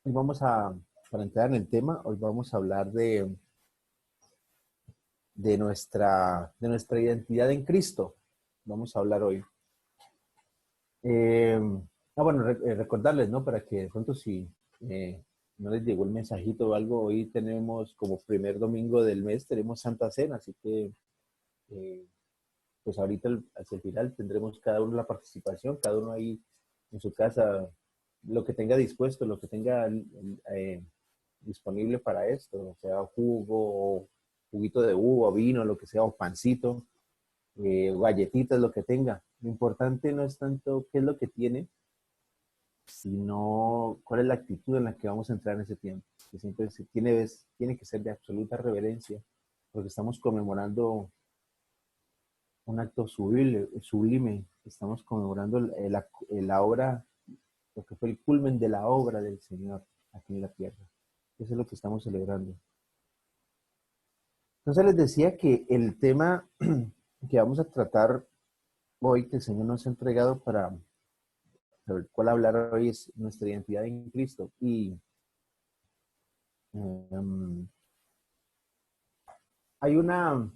Hoy para entrar en el tema, hoy vamos a hablar de nuestra identidad en Cristo. Vamos a hablar hoy. Eh, recordarles, ¿no? Para que de pronto si no les llegó el mensajito o algo, hoy tenemos como primer domingo del mes, tenemos Santa Cena, así que eh, pues ahorita hacia el final tendremos cada uno la participación, cada uno ahí en su casa, lo que tenga dispuesto, lo que tenga disponible para esto, o sea, jugo, juguito de uva, vino, lo que sea, o pancito, galletitas, lo que tenga. Lo importante no es tanto qué es lo que tiene, sino cuál es la actitud en la que vamos a entrar en ese tiempo. Que siempre tiene que ser de absoluta reverencia, porque estamos conmemorando un acto sublime. Estamos conmemorando la obra, lo que fue el culmen de la obra del Señor aquí en la tierra. Eso es lo que estamos celebrando. Entonces les decía que el tema que vamos a tratar hoy, que el Señor nos ha entregado sobre el cual hablar hoy, es nuestra identidad en Cristo. Y um, hay una,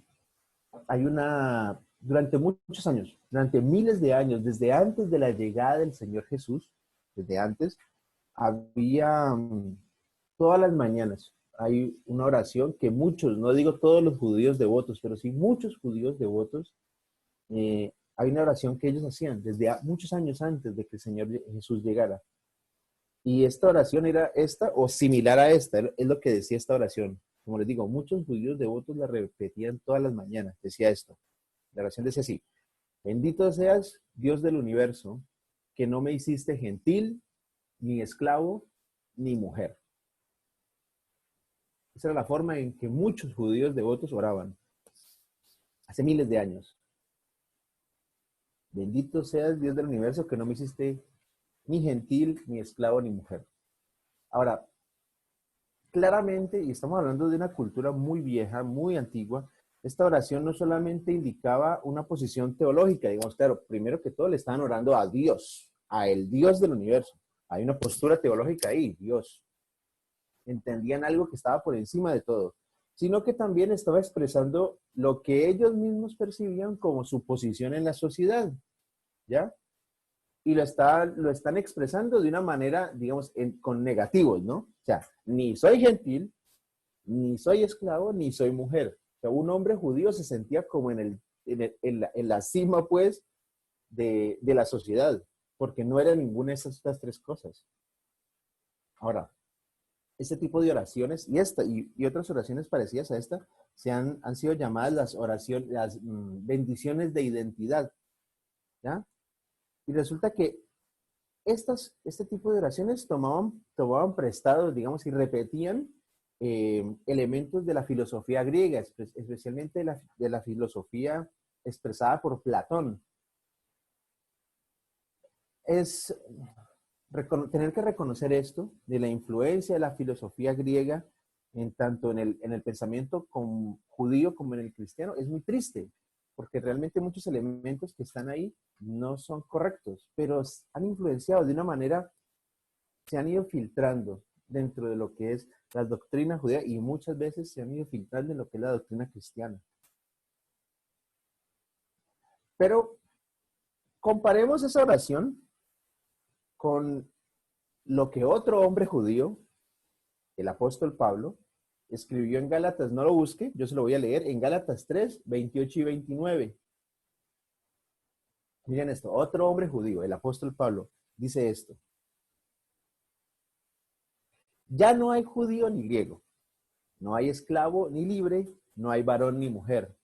durante muchos años, durante miles de años, desde antes de la llegada del Señor Jesús, desde antes, había todas las mañanas, hay una oración que muchos, no digo todos los judíos devotos, pero sí muchos judíos devotos, hay una oración que ellos hacían desde muchos años antes de que el Señor Jesús llegara. Y esta oración era esta o similar a esta, es lo que decía esta oración. Como les digo, muchos judíos devotos la repetían todas las mañanas, decía esto. La oración decía así: bendito seas, Dios del universo, que no me hiciste gentil, ni esclavo, ni mujer. Esa era la forma en que muchos judíos devotos oraban hace miles de años. Bendito seas, Dios del universo, que no me hiciste ni gentil, ni esclavo, ni mujer. Ahora, claramente, y estamos hablando de una cultura muy vieja, muy antigua, esta oración no solamente indicaba una posición teológica, digamos, claro, primero que todo le estaban orando a Dios, a el Dios del universo. Hay una postura teológica ahí, Dios. Entendían algo que estaba por encima de todo, sino que también estaba expresando lo que ellos mismos percibían como su posición en la sociedad, ¿ya? Y lo están expresando de una manera, digamos, con negativos, ¿no? O sea, ni soy gentil, ni soy esclavo, ni soy mujer. O sea, un hombre judío se sentía como en la cima, pues, de la sociedad, porque no era ninguna de estas tres cosas. Ahora, este tipo de oraciones y otras oraciones parecidas a esta han sido llamadas las bendiciones de identidad, ¿ya? Y resulta que este tipo de oraciones tomaban prestados, digamos, y repetían elementos de la filosofía griega, especialmente de la filosofía expresada por Platón. Es tener que reconocer esto, de la influencia de la filosofía griega, tanto en el pensamiento judío como en el cristiano, es muy triste, porque realmente muchos elementos que están ahí no son correctos, pero han influenciado de una manera, se han ido filtrando dentro de lo que es la doctrina judía y muchas veces se han ido filtrando en lo que es la doctrina cristiana. Pero comparemos esa oración con lo que otro hombre judío, el apóstol Pablo, escribió en Gálatas. No lo busque, yo se lo voy a leer en Gálatas 3, 28 y 29. Miren esto, otro hombre judío, el apóstol Pablo, dice esto: ya no hay judío ni griego, no hay esclavo ni libre, no hay varón ni mujer,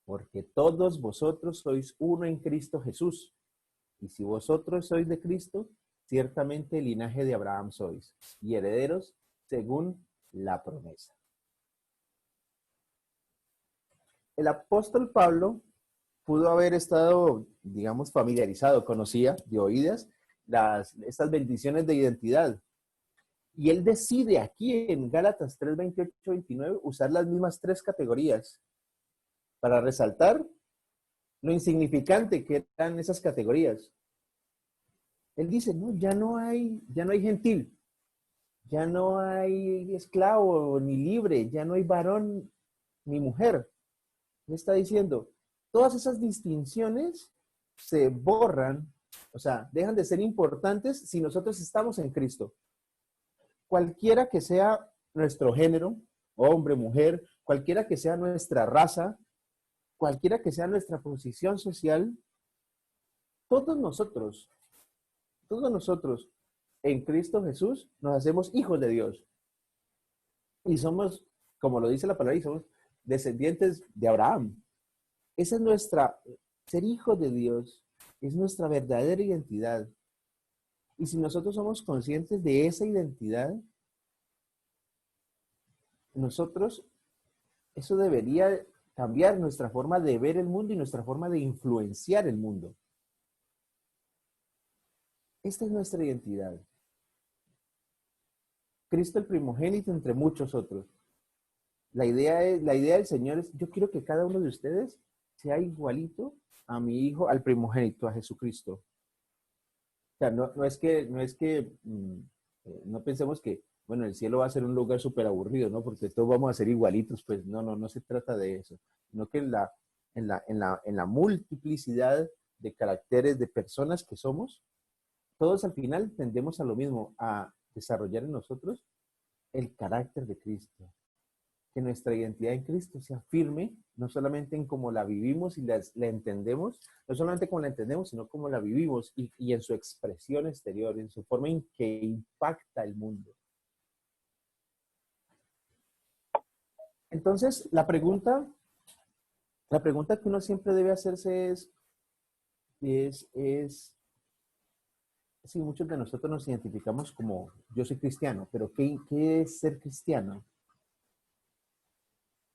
porque todos vosotros sois uno en Cristo Jesús. Y si vosotros sois de Cristo, ciertamente el linaje de Abraham sois, y herederos según la promesa. El apóstol Pablo pudo haber estado, digamos, familiarizado, conocía de oídas estas bendiciones de identidad. Y él decide aquí en Gálatas 3, 28, 29 usar las mismas tres categorías para resaltar lo insignificante que eran esas categorías. Él dice, no, ya no hay gentil, ya no hay esclavo ni libre, ya no hay varón ni mujer. Me está diciendo, todas esas distinciones se borran, o sea, dejan de ser importantes si nosotros estamos en Cristo. Cualquiera que sea nuestro género, hombre, mujer, cualquiera que sea nuestra raza, cualquiera que sea nuestra posición social, todos nosotros, todos nosotros en Cristo Jesús nos hacemos hijos de Dios. Y somos, como lo dice la palabra, y somos descendientes de Abraham. Esa es nuestra, ser hijo de Dios, es nuestra verdadera identidad. Y si nosotros somos conscientes de esa identidad, nosotros, eso debería cambiar nuestra forma de ver el mundo y nuestra forma de influenciar el mundo. Esta es nuestra identidad. Cristo el primogénito entre muchos otros. La idea del Señor es, yo quiero que cada uno de ustedes sea igualito a mi hijo, al primogénito, a Jesucristo. O sea, no pensemos que, bueno, el cielo va a ser un lugar súper aburrido, ¿no? Porque todos vamos a ser igualitos, pues no se trata de eso, sino que en la multiplicidad de caracteres de personas que somos, todos al final tendemos a lo mismo, a desarrollar en nosotros el carácter de Cristo. Que nuestra identidad en Cristo sea firme, no solamente en cómo la vivimos y la entendemos, no solamente cómo la entendemos, sino cómo la vivimos y en su expresión exterior, en su forma en que impacta el mundo. Entonces, la pregunta que uno siempre debe hacerse es si muchos de nosotros nos identificamos como yo soy cristiano, pero ¿qué es ser cristiano?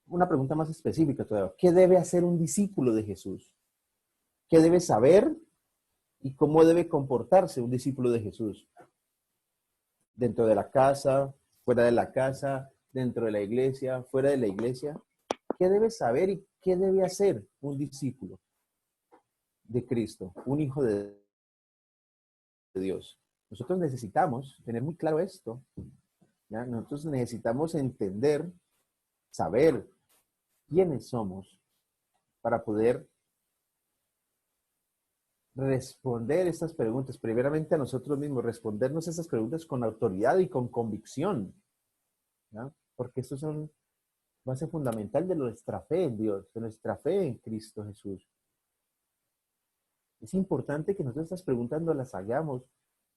Una pregunta más específica todavía. ¿Qué debe hacer un discípulo de Jesús? ¿Qué debe saber y cómo debe comportarse un discípulo de Jesús? Dentro de la casa, fuera de la casa, dentro de la iglesia, fuera de la iglesia. ¿Qué debe saber y qué debe hacer un discípulo de Cristo, un hijo de Dios? Nosotros necesitamos tener muy claro esto, ¿ya? Nosotros necesitamos entender, saber quiénes somos para poder responder estas preguntas, primeramente a nosotros mismos, respondernos estas preguntas con autoridad y con convicción, ¿ya? Porque esto es una base fundamental de nuestra fe en Dios, de nuestra fe en Cristo Jesús. Es importante que nosotros estas preguntas no las hagamos,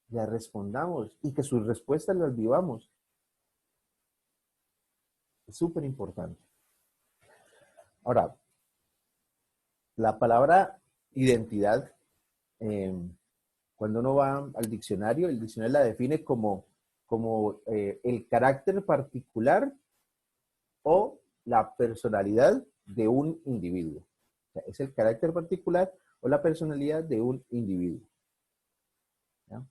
las respondamos y que sus respuestas las vivamos. Es súper importante. Ahora, la palabra identidad, cuando uno va al diccionario, el diccionario la define como el carácter particular o la personalidad de un individuo. O sea, es el carácter particular o la personalidad de un individuo. ¿Ya?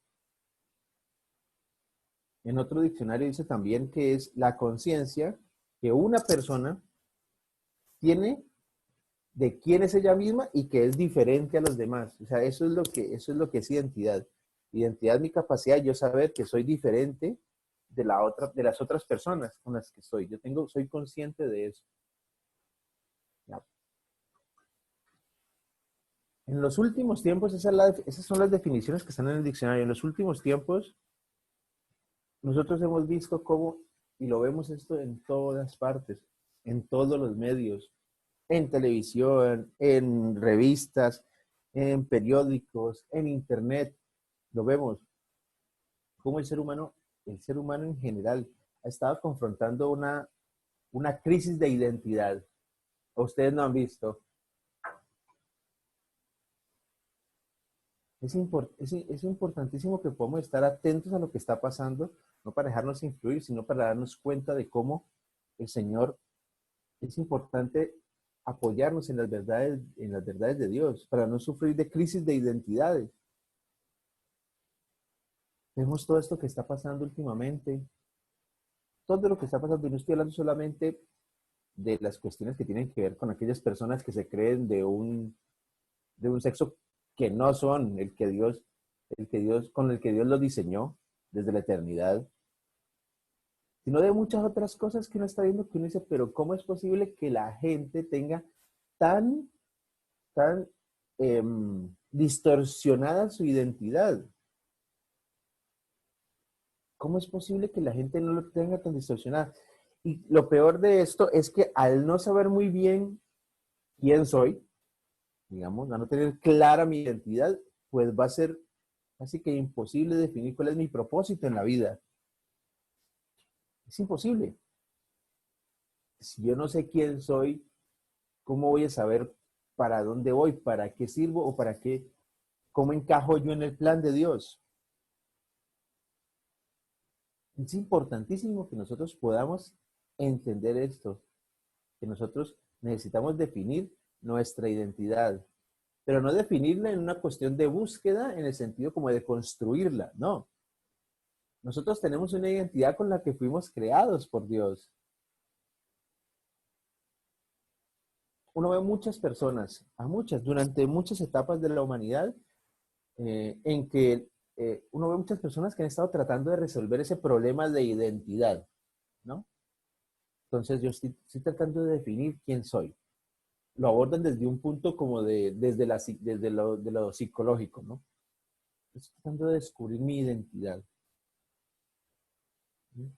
En otro diccionario dice también que es la conciencia que una persona tiene de quién es ella misma y que es diferente a los demás. O sea, eso es lo que es identidad. Identidad es mi capacidad de yo saber que soy diferente de las otras personas con las que estoy. Soy consciente de eso. ¿Ya? En los últimos tiempos, esas son las definiciones que están en el diccionario. En los últimos tiempos, nosotros hemos visto cómo, y lo vemos esto en todas partes, en todos los medios, en televisión, en revistas, en periódicos, en internet, lo vemos, cómo el ser humano en general, ha estado confrontando una crisis de identidad. Ustedes no han visto. Es importantísimo que podamos estar atentos a lo que está pasando, no para dejarnos influir, sino para darnos cuenta de cómo el Señor es importante apoyarnos en las verdades de Dios, para no sufrir de crisis de identidades. Vemos todo esto que está pasando últimamente, todo lo que está pasando, y no estoy hablando solamente de las cuestiones que tienen que ver con aquellas personas que se creen de un sexo que no son con el que Dios los diseñó desde la eternidad. sino de muchas otras cosas que uno está viendo que uno dice, pero ¿cómo es posible que la gente tenga tan, tan distorsionada su identidad? ¿Cómo es posible que la gente no lo tenga tan distorsionada? Y lo peor de esto es que al no saber muy bien quién soy, digamos, a no tener clara mi identidad, pues va a ser así que imposible definir cuál es mi propósito en la vida. Es imposible. Si yo no sé quién soy, ¿cómo voy a saber para dónde voy, para qué sirvo o para qué, cómo encajo yo en el plan de Dios? Es importantísimo que nosotros podamos entender esto, que nosotros necesitamos definir nuestra identidad, pero no definirla en una cuestión de búsqueda en el sentido como de construirla, no. Nosotros tenemos una identidad con la que fuimos creados por Dios. Uno ve muchas personas, a muchas, durante muchas etapas de la humanidad, en que uno ve muchas personas que han estado tratando de resolver ese problema de identidad, ¿no? Entonces yo estoy tratando de definir quién soy. Lo abordan desde un punto como desde lo psicológico, ¿no? Estoy tratando de descubrir mi identidad. ¿Sí?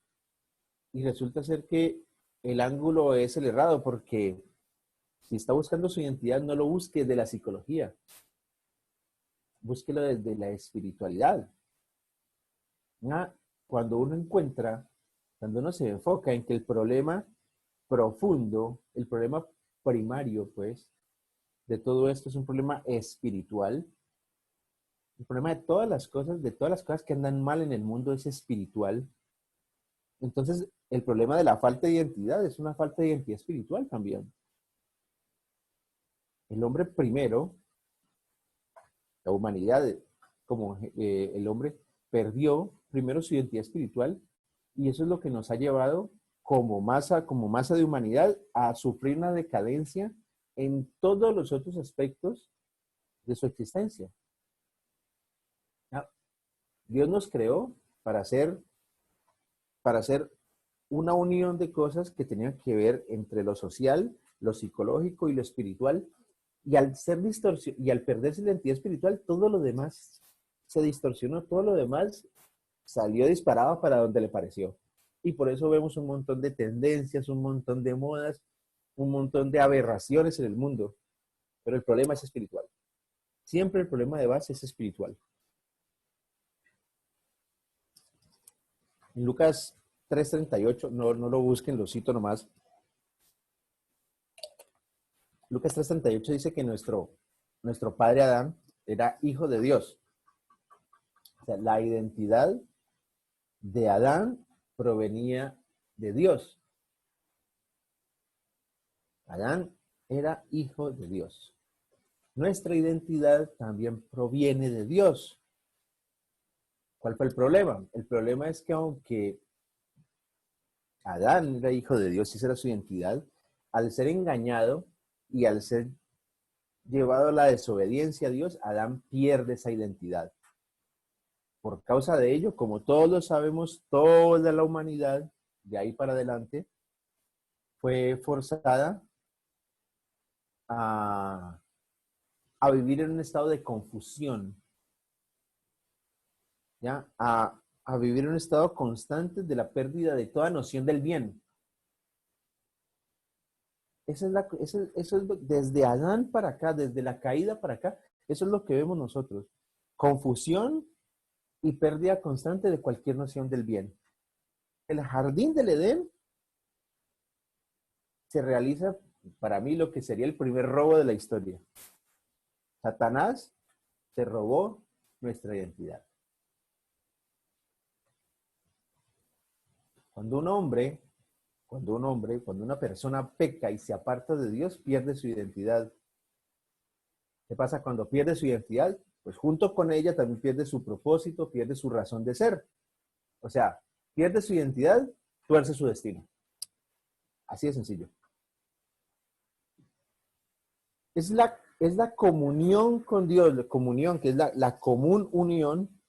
Y resulta ser que el ángulo es el errado, porque si está buscando su identidad, no lo busque de la psicología, búsquelo desde la espiritualidad. ¿Ya? Cuando uno encuentra, cuando uno se enfoca en que el problema profundo, el problema primario, pues, de todo esto es un problema espiritual. El problema de todas las cosas que andan mal en el mundo es espiritual. Entonces, el problema de la falta de identidad es una falta de identidad espiritual también. El hombre primero, la humanidad, como el hombre perdió primero su identidad espiritual, y eso es lo que nos ha llevado como masa de humanidad a sufrir una decadencia en todos los otros aspectos de su existencia. ¿Ya? Dios nos creó para hacer una unión de cosas que tenían que ver entre lo social, lo psicológico y lo espiritual, y y al perderse la identidad espiritual, todo lo demás se distorsionó, todo lo demás salió disparado para donde le pareció. Y por eso vemos un montón de tendencias, un montón de modas, un montón de aberraciones en el mundo. Pero el problema es espiritual. Siempre el problema de base es espiritual. En Lucas 3:38, no lo busquen, lo cito nomás. Lucas 3:38 dice que nuestro padre Adán era hijo de Dios. O sea, la identidad de Adán provenía de Dios. Adán era hijo de Dios. Nuestra identidad también proviene de Dios. ¿Cuál fue el problema? El problema es que aunque Adán era hijo de Dios y esa era su identidad, al ser engañado y al ser llevado a la desobediencia a Dios, Adán pierde esa identidad. Por causa de ello, como todos lo sabemos, toda la humanidad, de ahí para adelante, fue forzada a, a vivir en un estado de confusión, ¿ya? A vivir en un estado constante de la pérdida de toda noción del bien. Eso es desde Adán para acá, desde la caída para acá, eso es lo que vemos nosotros. Confusión y pérdida constante de cualquier noción del bien. El jardín del Edén se realiza, para mí, lo que sería el primer robo de la historia. Satanás se robó nuestra identidad. Cuando una persona peca y se aparta de Dios, pierde su identidad. ¿Qué pasa cuando pierde su identidad? Pues junto con ella también pierde su propósito, pierde su razón de ser. O sea, pierde su identidad, tuerce su destino. Así de sencillo. Es la comunión con Dios, la comunión, que es la común unión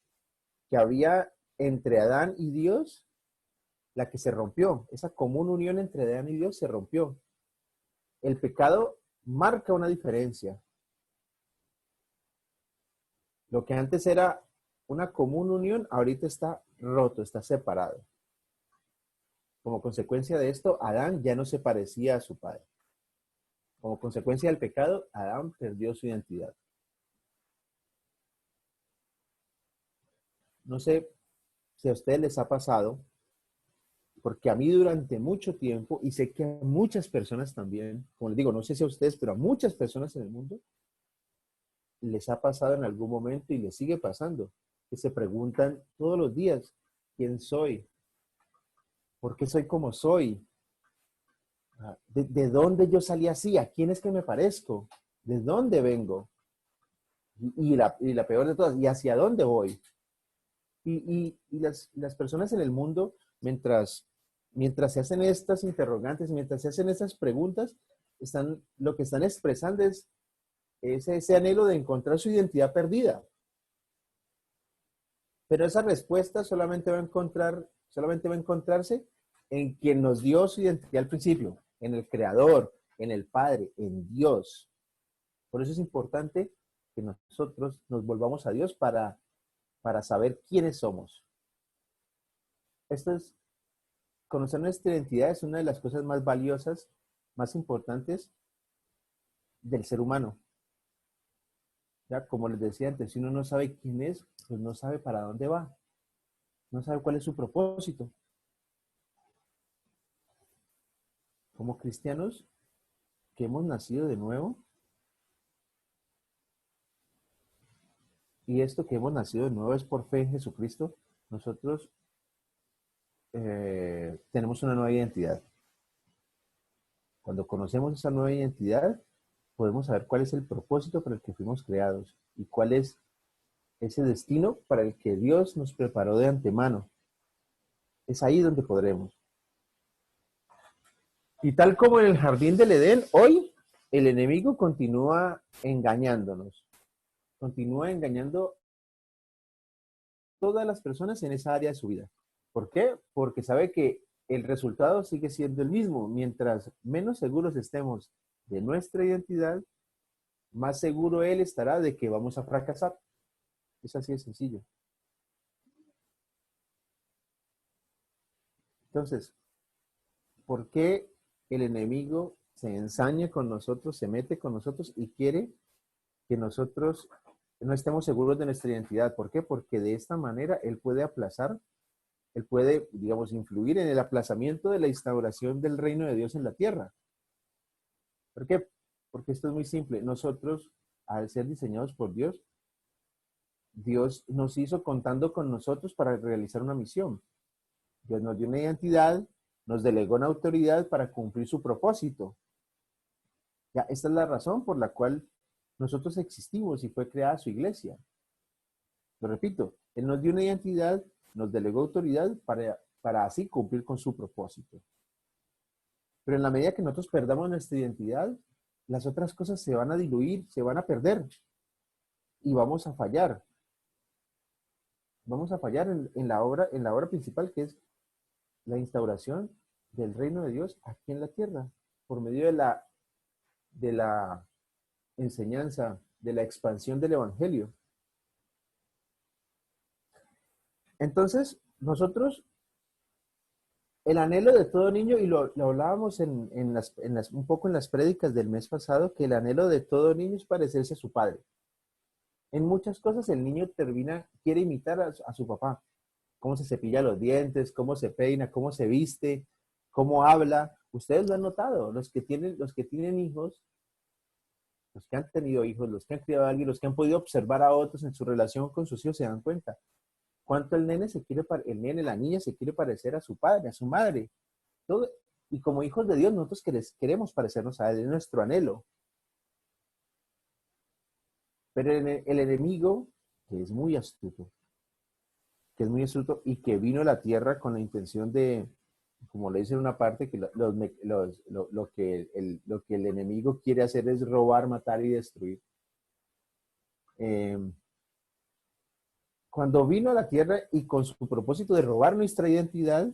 que había entre Adán y Dios, la que se rompió. Esa común unión entre Adán y Dios se rompió. El pecado marca una diferencia. Lo que antes era una común unión, ahorita está roto, está separado. Como consecuencia de esto, Adán ya no se parecía a su padre. Como consecuencia del pecado, Adán perdió su identidad. No sé si a ustedes les ha pasado, porque a mí durante mucho tiempo, y sé que a muchas personas también, como les digo, no sé si a ustedes, pero a muchas personas en el mundo, les ha pasado en algún momento y les sigue pasando, que se preguntan todos los días, ¿quién soy? ¿Por qué soy como soy? ¿De dónde yo salí así? ¿A quién es que me parezco? ¿De dónde vengo? Y la peor de todas, ¿y hacia dónde voy? Y las personas en el mundo, mientras se hacen estas interrogantes, mientras se hacen estas preguntas, lo que están expresando es ese anhelo de encontrar su identidad perdida. Pero esa respuesta solamente va a encontrarse en quien nos dio su identidad al principio, en el Creador, en el Padre, en Dios. Por eso es importante que nosotros nos volvamos a Dios para saber quiénes somos. Conocer nuestra identidad es una de las cosas más valiosas, más importantes del ser humano. Ya, como les decía antes, si uno no sabe quién es, pues no sabe para dónde va, no sabe cuál es su propósito. Como cristianos que hemos nacido de nuevo, y esto que hemos nacido de nuevo es por fe en Jesucristo, nosotros tenemos una nueva identidad. Cuando conocemos esa nueva identidad, podemos saber cuál es el propósito para el que fuimos creados y cuál es ese destino para el que Dios nos preparó de antemano. Es ahí donde podremos. Y tal como en el jardín del Edén, hoy el enemigo continúa engañándonos. Continúa engañando a todas las personas en esa área de su vida. ¿Por qué? Porque sabe que el resultado sigue siendo el mismo. Mientras menos seguros estemos de nuestra identidad, más seguro él estará de que vamos a fracasar. Es así de sencillo. Entonces, ¿por qué el enemigo se ensaña con nosotros, se mete con nosotros y quiere que nosotros no estemos seguros de nuestra identidad? ¿Por qué? Porque de esta manera él puede aplazar, él puede, digamos, influir en el aplazamiento de la instauración del reino de Dios en la tierra. ¿Por qué? Porque esto es muy simple. Nosotros, al ser diseñados por Dios, Dios nos hizo contando con nosotros para realizar una misión. Dios nos dio una identidad, nos delegó una autoridad para cumplir su propósito. Ya, esta es la razón por la cual nosotros existimos y fue creada su iglesia. Lo repito, Él nos dio una identidad, nos delegó autoridad para así cumplir con su propósito. Pero en la medida que nosotros perdamos nuestra identidad, las otras cosas se van a diluir, se van a perder y vamos a fallar. Vamos a fallar en la obra principal, que es la instauración del reino de Dios aquí en la tierra, por medio de la enseñanza, de la expansión del evangelio. Entonces, nosotros, el anhelo de todo niño, y lo hablábamos un poco en las prédicas del mes pasado, que el anhelo de todo niño es parecerse a su padre. En muchas cosas el niño quiere imitar a su papá. Cómo se cepilla los dientes, cómo se peina, cómo se viste, cómo habla. Ustedes lo han notado, los que tienen hijos, los que han tenido hijos, los que han criado a alguien, los que han podido observar a otros en su relación con sus hijos, se dan cuenta cuánto la niña se quiere parecer a su padre, a su madre. Todo, y como hijos de Dios, nosotros queremos parecernos a él, es nuestro anhelo. Pero el enemigo, que es muy astuto, y que vino a la tierra con la intención de, como le dice en una parte, que lo que el enemigo quiere hacer es robar, matar y destruir. Cuando vino a la tierra y con su propósito de robar nuestra identidad,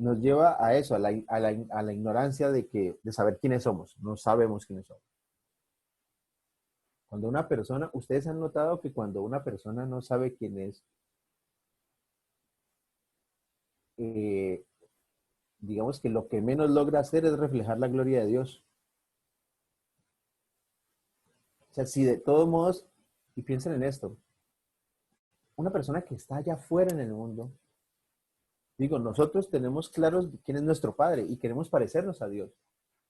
nos lleva a eso, a la ignorancia de saber quiénes somos. No sabemos quiénes somos. Cuando una persona, ustedes han notado que cuando una persona no sabe quién es, eh, digamos que lo que menos logra hacer es reflejar la gloria de Dios. O sea, si de todos modos, y piensen en esto, una persona que está allá afuera en el mundo, digo, nosotros tenemos claros quién es nuestro Padre y queremos parecernos a Dios.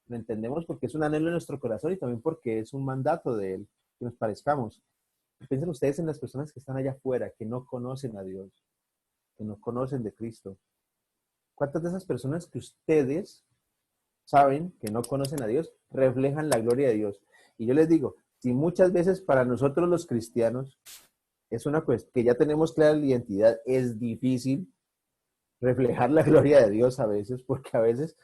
Lo entendemos porque es un anhelo en nuestro corazón y también porque es un mandato de Él, que nos parezcamos. Piensen ustedes en las personas que están allá afuera, que no conocen a Dios, que no conocen de Cristo. ¿Cuántas de esas personas que ustedes saben que no conocen a Dios reflejan la gloria de Dios? Y yo les digo, si muchas veces para nosotros los cristianos es una cuestión que ya tenemos clara la identidad, es difícil reflejar la gloria de Dios a veces, porque a veces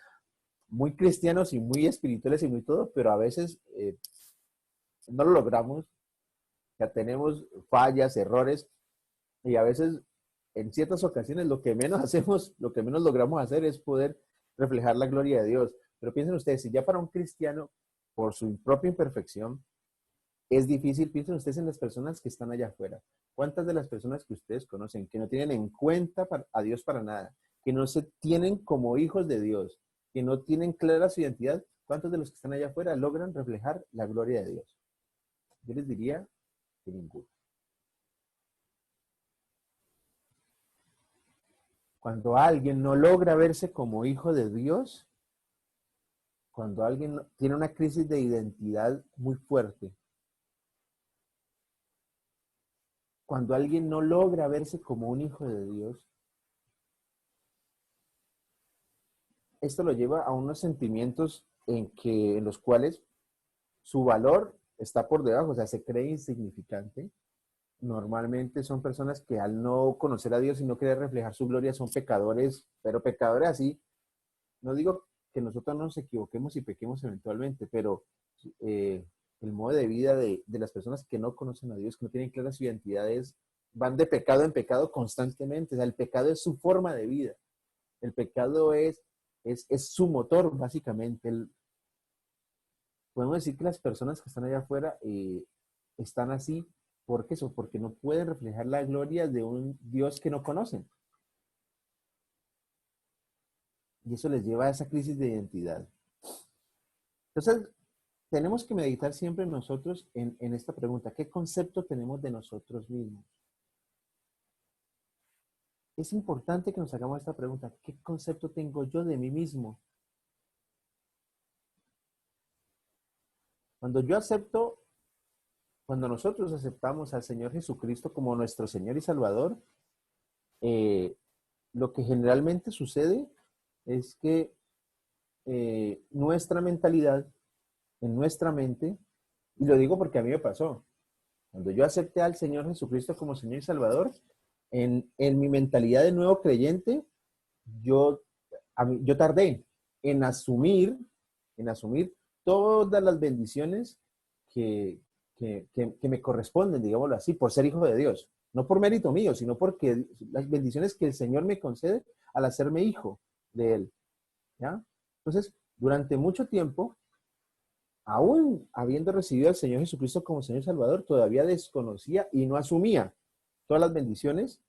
muy cristianos y muy espirituales y muy todo, pero a veces no lo logramos, ya tenemos fallas, errores, y a veces en ciertas ocasiones lo que menos hacemos, lo que menos logramos hacer es poder reflejar la gloria de Dios. Pero piensen ustedes, si ya para un cristiano, por su propia imperfección, es difícil, piensen ustedes en las personas que están allá afuera. ¿Cuántas de las personas que ustedes conocen, que no tienen en cuenta a Dios para nada, que no se tienen como hijos de Dios, que no tienen clara su identidad, cuántos de los que están allá afuera logran reflejar la gloria de Dios? Yo les diría que ninguno. Cuando alguien no logra verse como hijo de Dios, cuando alguien tiene una crisis de identidad muy fuerte, cuando alguien no logra verse como un hijo de Dios, esto lo lleva a unos sentimientos en los cuales su valor está por debajo, o sea, se cree insignificante. Normalmente son personas que al no conocer a Dios y no querer reflejar su gloria son pecadores, pero pecadores así. No digo que nosotros no nos equivoquemos y pequemos eventualmente, pero eh, el modo de vida de las personas que no conocen a Dios, que no tienen claras sus identidades, van de pecado en pecado constantemente. O sea, el pecado es su forma de vida. El pecado es su motor, básicamente. Podemos decir que las personas que están allá afuera están así, ¿por qué eso? Porque no pueden reflejar la gloria de un Dios que no conocen. Y eso les lleva a esa crisis de identidad. Entonces, tenemos que meditar siempre nosotros en esta pregunta. ¿Qué concepto tenemos de nosotros mismos? Es importante que nos hagamos esta pregunta. ¿Qué concepto tengo yo de mí mismo? Cuando yo acepto, cuando nosotros aceptamos al Señor Jesucristo como nuestro Señor y Salvador, eh, lo que generalmente sucede es que nuestra mentalidad, en nuestra mente, y lo digo porque a mí me pasó, cuando yo acepté al Señor Jesucristo como Señor y Salvador, en mi mentalidad de nuevo creyente, yo, yo tardé en asumir, en asumir todas las bendiciones que, que me corresponden, digámoslo así, por ser hijo de Dios. No por mérito mío, sino porque las bendiciones que el Señor me concede al hacerme hijo de Él. ¿Ya? Entonces, durante mucho tiempo, aún habiendo recibido al Señor Jesucristo como Señor Salvador, todavía desconocía y no asumía todas las bendiciones.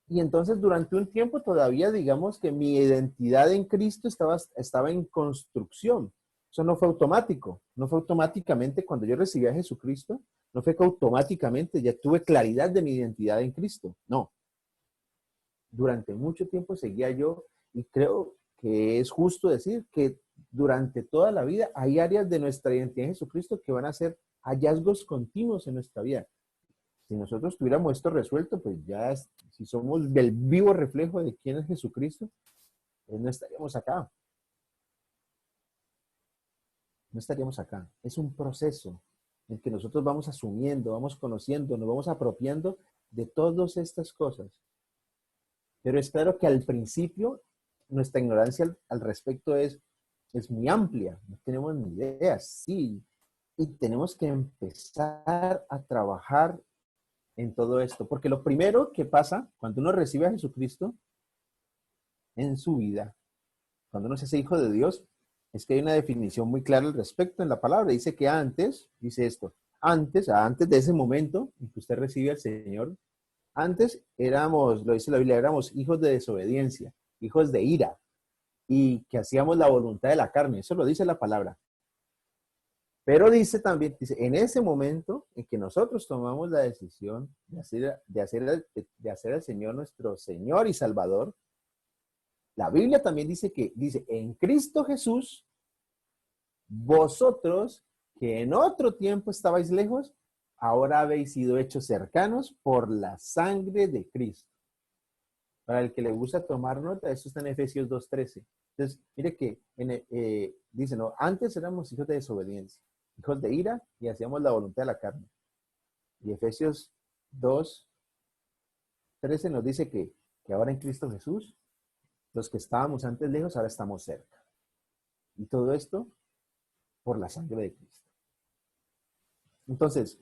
Y entonces durante un tiempo todavía digamos que mi identidad en Cristo estaba en construcción. Eso no fue automático, no fue automáticamente cuando yo recibí a Jesucristo, no fue que automáticamente ya tuve claridad de mi identidad en Cristo. No, durante mucho tiempo seguía yo y creo que es justo decir que durante toda la vida hay áreas de nuestra identidad en Jesucristo que van a ser hallazgos continuos en nuestra vida. Si nosotros tuviéramos esto resuelto, pues ya, si somos el vivo reflejo de quién es Jesucristo, pues no estaríamos acá. No estaríamos acá. Es un proceso en que nosotros vamos asumiendo, vamos conociendo, nos vamos apropiando de todas estas cosas. Pero es claro que al principio nuestra ignorancia al respecto es muy amplia. No tenemos ni idea, sí. Y tenemos que empezar a trabajar en todo esto. Porque lo primero que pasa cuando uno recibe a Jesucristo en su vida, cuando uno se hace hijo de Dios, es que hay una definición muy clara al respecto en la palabra. Dice que antes, dice esto, antes de ese momento en que usted recibe al Señor, antes éramos, lo dice la Biblia, éramos hijos de desobediencia, hijos de ira, y que hacíamos la voluntad de la carne. Eso lo dice la palabra. Pero dice también, dice, en ese momento en que nosotros tomamos la decisión de hacer al Señor nuestro Señor y Salvador, la Biblia también dice, en Cristo Jesús, vosotros que en otro tiempo estabais lejos, ahora habéis sido hechos cercanos por la sangre de Cristo. Para el que le gusta tomar nota, eso está en Efesios 2:13. Entonces, mire que dice, no, antes éramos hijos de desobediencia, hijos de ira y hacíamos la voluntad de la carne. Y Efesios 2:13 nos dice que ahora en Cristo Jesús, los que estábamos antes lejos, ahora estamos cerca. Y todo esto por la sangre de Cristo. Entonces,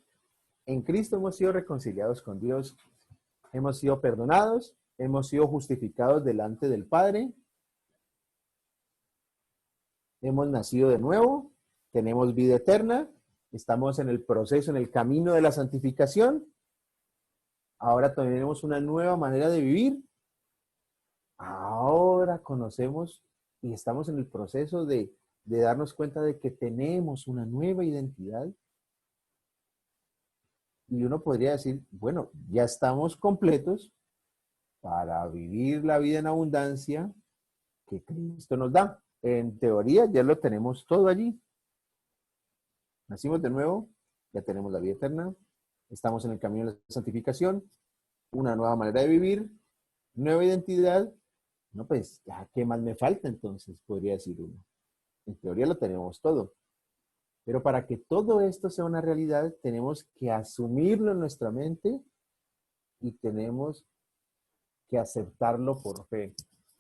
en Cristo hemos sido reconciliados con Dios, hemos sido perdonados, hemos sido justificados delante del Padre, hemos nacido de nuevo, tenemos vida eterna, estamos en el proceso, en el camino de la santificación. Ahora tenemos una nueva manera de vivir. Ahora conocemos y estamos en el proceso de darnos cuenta de que tenemos una nueva identidad. Y uno podría decir, bueno, ya estamos completos para vivir la vida en abundancia que Cristo nos da. En teoría ya lo tenemos todo allí. Nacimos de nuevo, ya tenemos la vida eterna, estamos en el camino de la santificación, una nueva manera de vivir, nueva identidad. No, pues, ¿qué más me falta entonces? Podría decir uno. En teoría lo tenemos todo. Pero para que todo esto sea una realidad, tenemos que asumirlo en nuestra mente y tenemos que aceptarlo por fe.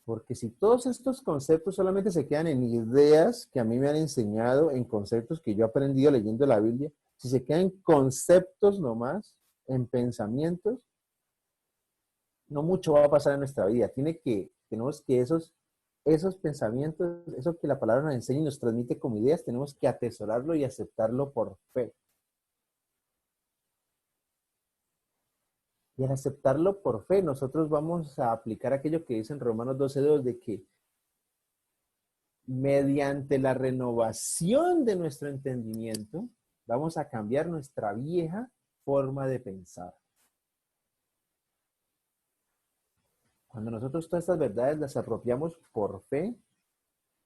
Porque si todos estos conceptos solamente se quedan en ideas que a mí me han enseñado, en conceptos que yo he aprendido leyendo la Biblia, si se quedan en conceptos nomás, en pensamientos, no mucho va a pasar en nuestra vida. Tenemos que esos pensamientos, eso que la palabra nos enseña y nos transmite como ideas, tenemos que atesorarlo y aceptarlo por fe. Y al aceptarlo por fe, nosotros vamos a aplicar aquello que dice en Romanos 12:2, de que mediante la renovación de nuestro entendimiento, vamos a cambiar nuestra vieja forma de pensar. Cuando nosotros todas estas verdades las apropiamos por fe,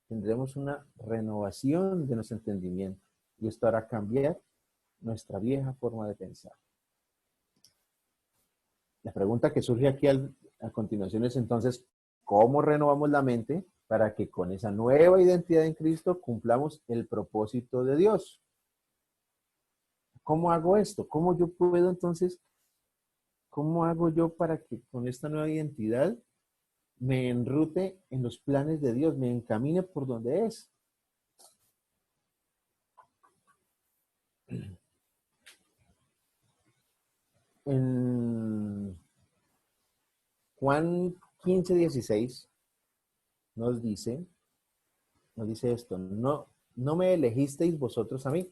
tendremos una renovación de nuestro entendimiento. Y esto hará cambiar nuestra vieja forma de pensar. La pregunta que surge aquí a continuación es entonces, ¿cómo renovamos la mente para que con esa nueva identidad en Cristo cumplamos el propósito de Dios? ¿Cómo hago esto? ¿Cómo yo puedo entonces, cómo hago yo para que con esta nueva identidad me enrute en los planes de Dios, me encamine por donde es? En Juan 15:16 nos dice esto, no me elegisteis vosotros a mí,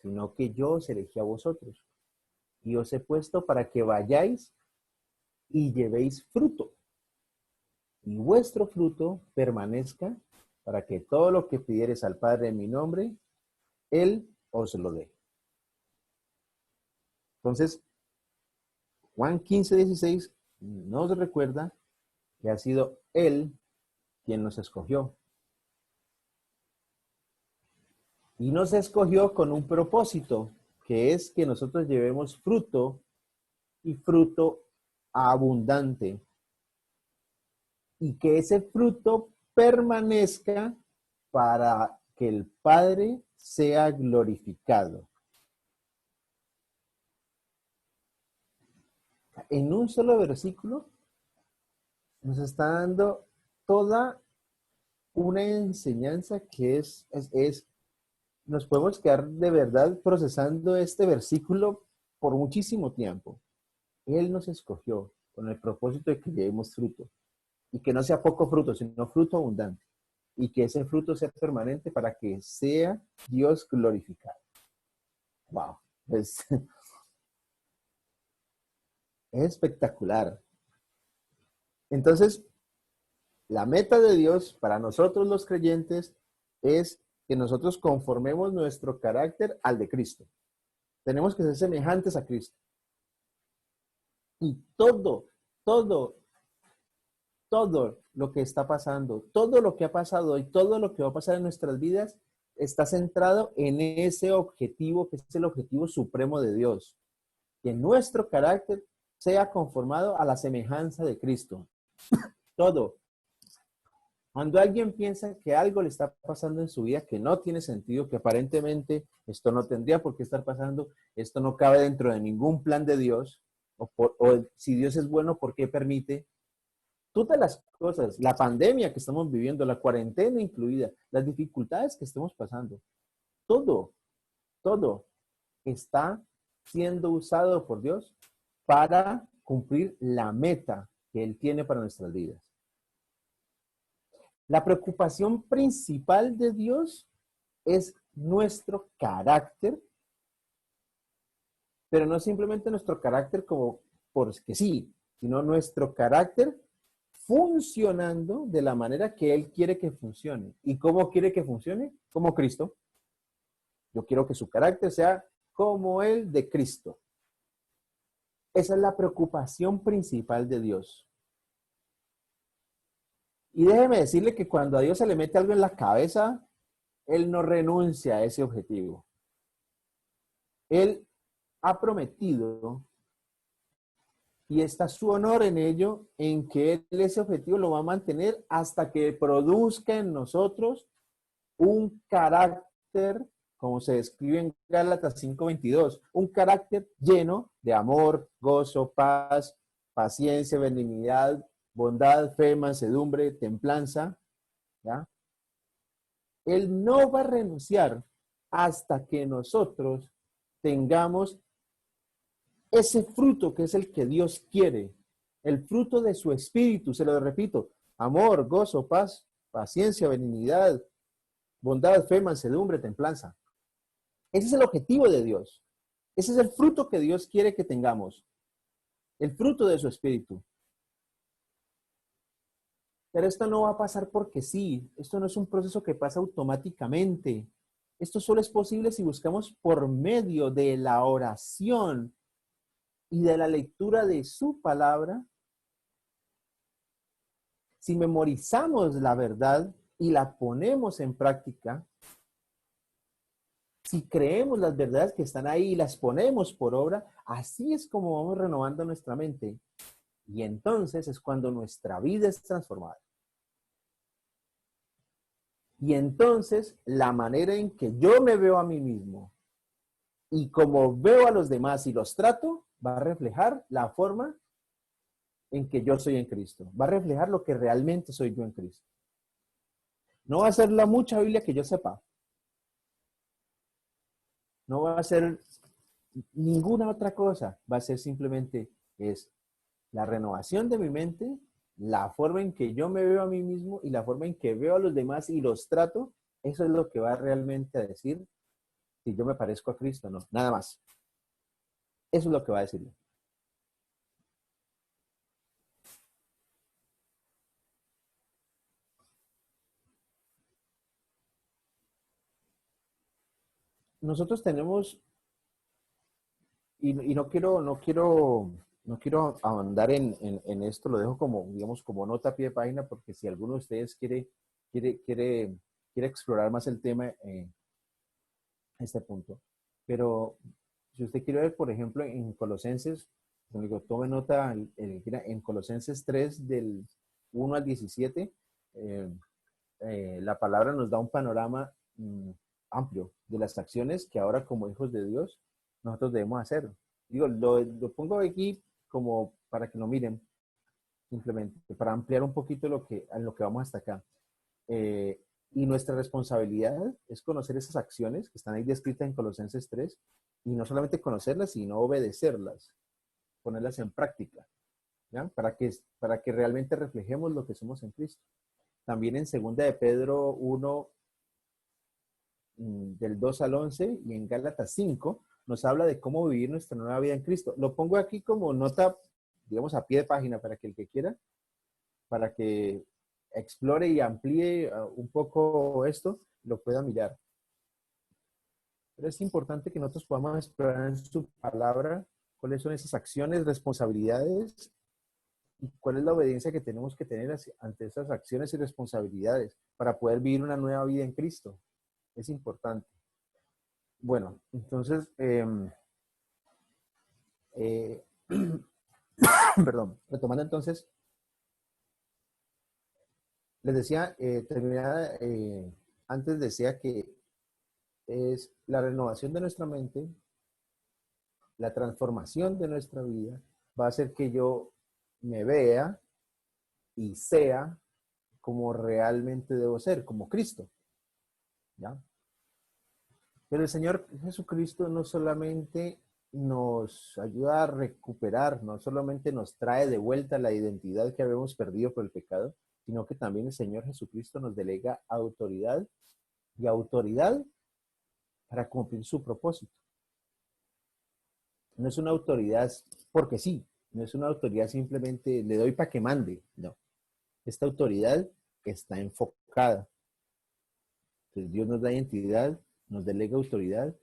sino que yo os elegí a vosotros y os he puesto para que vayáis y llevéis fruto y vuestro fruto permanezca, para que todo lo que pidiereis al Padre en mi nombre, Él os lo dé. Entonces, Juan 15:16 nos recuerda que ha sido Él quien nos escogió. Y nos escogió con un propósito, que es que nosotros llevemos fruto y fruto abundante. Y que ese fruto permanezca para que el Padre sea glorificado. En un solo versículo nos está dando toda una enseñanza que nos podemos quedar de verdad procesando este versículo por muchísimo tiempo. Él nos escogió con el propósito de que llevemos fruto. y que no sea poco fruto, sino fruto abundante, y que ese fruto sea permanente para que sea Dios glorificado. Wow, es, es espectacular. Entonces, la meta de Dios para nosotros los creyentes es que nosotros conformemos nuestro carácter al de Cristo. Tenemos que ser semejantes a Cristo. Y todo, todo lo que está pasando, todo lo que ha pasado y todo lo que va a pasar en nuestras vidas está centrado en ese objetivo que es el objetivo supremo de Dios. Que nuestro carácter sea conformado a la semejanza de Cristo. Todo. Cuando alguien piensa que algo le está pasando en su vida que no tiene sentido, que aparentemente esto no tendría por qué estar pasando, esto no cabe dentro de ningún plan de Dios, o si Dios es bueno, ¿por qué permite? Todas las cosas, la pandemia que estamos viviendo, la cuarentena incluida, las dificultades que estamos pasando, todo, todo está siendo usado por Dios para cumplir la meta que Él tiene para nuestras vidas. La preocupación principal de Dios es nuestro carácter, pero no simplemente nuestro carácter como porque sí, sino nuestro carácter funcionando de la manera que Él quiere que funcione. ¿Y cómo quiere que funcione? Como Cristo. Yo quiero que su carácter sea como el de Cristo. Esa es la preocupación principal de Dios. Y déjeme decirle que cuando a Dios se le mete algo en la cabeza, Él no renuncia a ese objetivo. Él ha prometido y está su honor en ello, en que Él ese objetivo lo va a mantener hasta que produzca en nosotros un carácter, como se describe en Gálatas 5:22, un carácter lleno de amor, gozo, paz, paciencia, benignidad, bondad, fe, mansedumbre, templanza, ¿ya? Él no va a renunciar hasta que nosotros tengamos ese fruto que es el que Dios quiere, el fruto de su espíritu, se lo repito, amor, gozo, paz, paciencia, benignidad, bondad, fe, mansedumbre, templanza. Ese es el objetivo de Dios. Ese es el fruto que Dios quiere que tengamos, el fruto de su espíritu. Pero esto no va a pasar porque sí, esto no es un proceso que pasa automáticamente. Esto solo es posible si buscamos por medio de la oración y de la lectura de su palabra, si memorizamos la verdad y la ponemos en práctica, si creemos las verdades que están ahí y las ponemos por obra, así es como vamos renovando nuestra mente. Y entonces es cuando nuestra vida es transformada. Y entonces la manera en que yo me veo a mí mismo y como veo a los demás y los trato, va a reflejar la forma en que yo soy en Cristo. Va a reflejar lo que realmente soy yo en Cristo. No va a ser la mucha Biblia que yo sepa. No va a ser ninguna otra cosa. Va a ser simplemente es la renovación de mi mente, la forma en que yo me veo a mí mismo y la forma en que veo a los demás y los trato. Eso es lo que va realmente a decir si yo me parezco a Cristo o no. Nada más. Eso es lo que va a decirle. Nosotros tenemos, y no quiero ahondar en esto, lo dejo como, digamos, como nota a pie de página, porque si alguno de ustedes quiere, quiere, quiere explorar más el tema, este punto. Pero si usted quiere ver, por ejemplo, en Colosenses, como digo, tome nota en Colosenses 3 del 1 al 17, eh, la palabra nos da un panorama amplio de las acciones que ahora como hijos de Dios nosotros debemos hacer. Digo, lo pongo aquí como para que lo miren, simplemente, para ampliar un poquito en lo que vamos hasta acá. Y nuestra responsabilidad es conocer esas acciones que están ahí descritas en Colosenses 3 y no solamente conocerlas, sino obedecerlas, ponerlas en práctica. ¿ya? Para que realmente reflejemos lo que somos en Cristo. También en 2 de Pedro 1, del 2 al 11 y en Gálatas 5, nos habla de cómo vivir nuestra nueva vida en Cristo. Lo pongo aquí como nota, digamos, a pie de página para que el que quiera, para que explore y amplíe un poco esto, lo pueda mirar. Pero es importante que nosotros podamos explorar en su palabra cuáles son esas acciones, responsabilidades y cuál es la obediencia que tenemos que tener ante esas acciones y responsabilidades para poder vivir una nueva vida en Cristo. Es importante. Bueno, entonces, perdón, retomando entonces, les decía, antes decía que es la renovación de nuestra mente, la transformación de nuestra vida, va a hacer que yo me vea y sea como realmente debo ser, como Cristo, ¿ya? Pero el Señor Jesucristo no solamente nos ayuda a recuperar, no solamente nos trae de vuelta la identidad que habíamos perdido por el pecado, sino que también el Señor Jesucristo nos delega autoridad y autoridad para cumplir su propósito. No es una autoridad porque sí, no es una autoridad simplemente le doy para que mande, no. Esta autoridad está enfocada. Entonces Dios nos da identidad, nos delega autoridad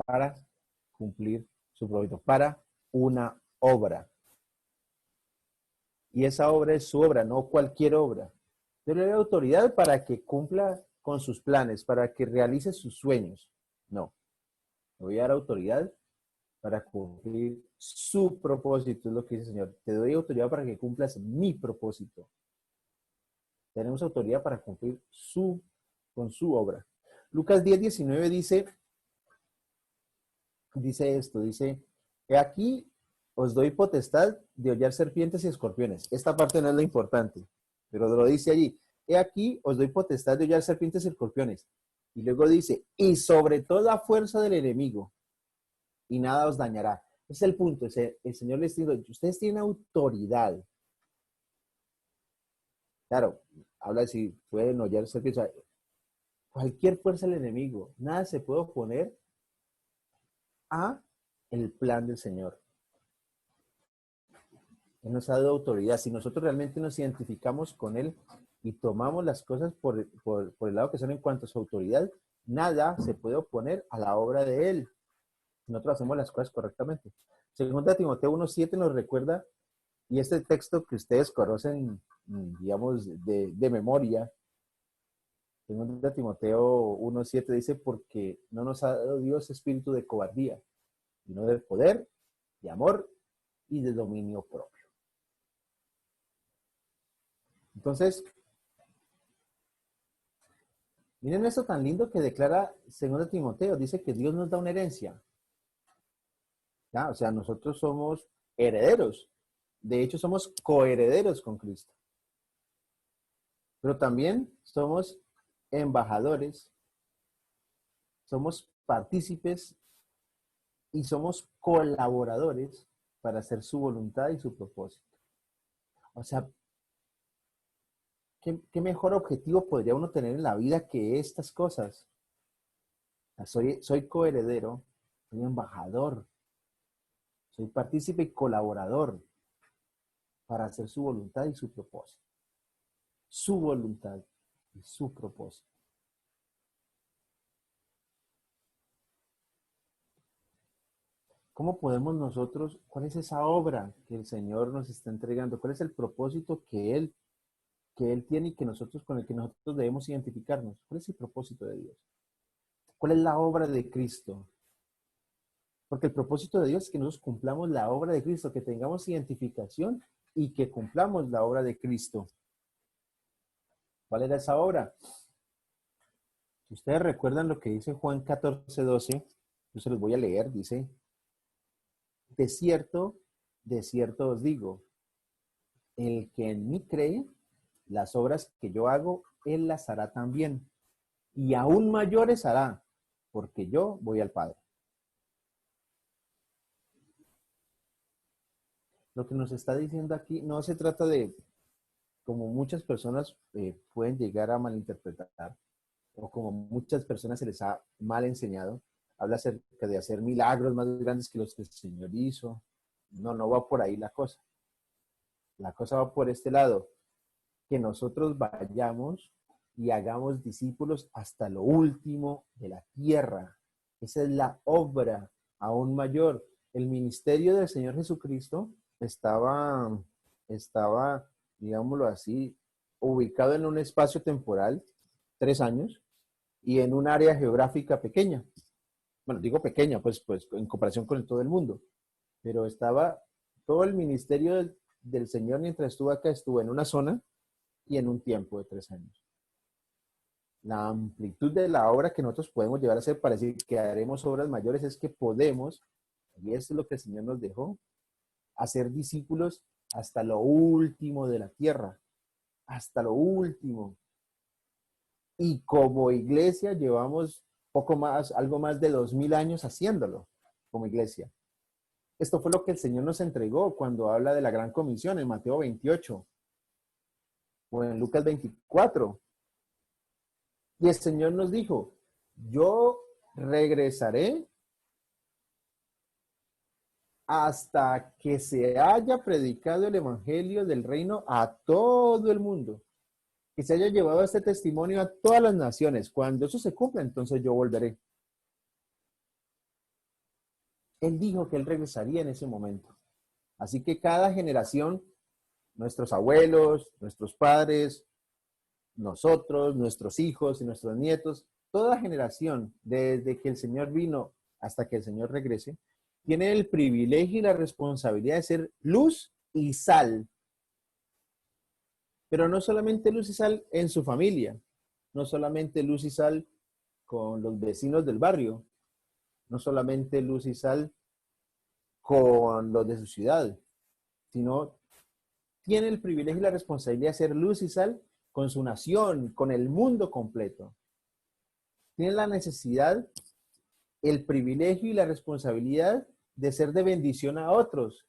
para cumplir su propósito, para una obra. Y esa obra es su obra, no cualquier obra. Yo le doy autoridad para que cumpla con sus planes, para que realice sus sueños. No. Le voy a dar autoridad para cumplir su propósito, es lo que dice el Señor. Te doy autoridad para que cumplas mi propósito. Tenemos autoridad para cumplir con su obra. Lucas 10:19 dice esto, dice, he aquí os doy potestad de hollar serpientes y escorpiones. Esta parte no es lo importante, pero lo dice allí. He aquí os doy potestad de hollar serpientes y escorpiones. Y luego dice, y sobre toda fuerza del enemigo, y nada os dañará. Ese es el punto. El Señor les dice, ustedes tienen autoridad. Claro, habla de si pueden hollar serpientes. Cualquier fuerza del enemigo, nada se puede oponer a el plan del Señor. Él nos ha dado autoridad. Si nosotros realmente nos identificamos con Él y tomamos las cosas por el lado que son en cuanto a su autoridad, nada se puede oponer a la obra de Él. Nosotros hacemos las cosas correctamente. Segunda Timoteo 1:7 nos recuerda, y este texto que ustedes conocen, digamos, de memoria, segunda Timoteo 1:7 dice, porque no nos ha dado Dios espíritu de cobardía, sino de poder, de amor y de dominio propio. Entonces, miren eso tan lindo que declara 2 Timoteo. Dice que Dios nos da una herencia. ¿Ya? O sea, nosotros somos herederos. De hecho, somos coherederos con Cristo. Pero también somos embajadores, somos partícipes y somos colaboradores para hacer su voluntad y su propósito. O sea, ¿qué mejor objetivo podría uno tener en la vida que estas cosas? Soy coheredero, soy embajador, soy partícipe y colaborador para hacer su voluntad y su propósito. Su voluntad y su propósito. ¿Cómo podemos nosotros, cuál es esa obra que el Señor nos está entregando? ¿Cuál es el propósito que Él tiene y que nosotros, con el que nosotros debemos identificarnos? ¿Cuál es el propósito de Dios? ¿Cuál es la obra de Cristo? Porque el propósito de Dios es que nosotros cumplamos la obra de Cristo, que tengamos identificación y que cumplamos la obra de Cristo. ¿Cuál era esa obra? Si ustedes recuerdan lo que dice Juan 14:12, yo se los voy a leer, dice, de cierto os digo, el que en mí cree, las obras que yo hago, él las hará también. Y aún mayores hará, porque yo voy al Padre. Lo que nos está diciendo aquí no se trata de, como muchas personas pueden llegar a malinterpretar, o como muchas personas se les ha mal enseñado, habla acerca de hacer milagros más grandes que los que el Señor hizo. No, no va por ahí la cosa. La cosa va por este lado, que nosotros vayamos y hagamos discípulos hasta lo último de la tierra. Esa es la obra aún mayor. El ministerio del Señor Jesucristo estaba, digámoslo así, ubicado en un espacio temporal, 3 años, y en un área geográfica pequeña. Bueno, digo pequeña, pues en comparación con todo el mundo, pero estaba todo el ministerio del Señor mientras estuvo acá, estuvo en una zona y en un tiempo de 3 años. La amplitud de la obra que nosotros podemos llevar a hacer para decir que haremos obras mayores es que podemos, y eso es lo que el Señor nos dejó, hacer discípulos hasta lo último de la tierra, hasta lo último. Y como iglesia llevamos poco más, algo más de 2000 años haciéndolo como iglesia. Esto fue lo que el Señor nos entregó cuando habla de la gran comisión en Mateo 28 o en Lucas 24. Y el Señor nos dijo, yo regresaré hasta que se haya predicado el evangelio del reino a todo el mundo, que se haya llevado este testimonio a todas las naciones. Cuando eso se cumpla, entonces yo volveré. Él dijo que él regresaría en ese momento. Así que cada generación, nuestros abuelos, nuestros padres, nosotros, nuestros hijos y nuestros nietos, toda generación, desde que el Señor vino hasta que el Señor regrese, tiene el privilegio y la responsabilidad de ser luz y sal. Pero no solamente luz y sal en su familia, no solamente luz y sal con los vecinos del barrio, no solamente luz y sal con los de su ciudad, sino tiene el privilegio y la responsabilidad de ser luz y sal con su nación, con el mundo completo. Tiene la necesidad, el privilegio y la responsabilidad de ser de bendición a otros,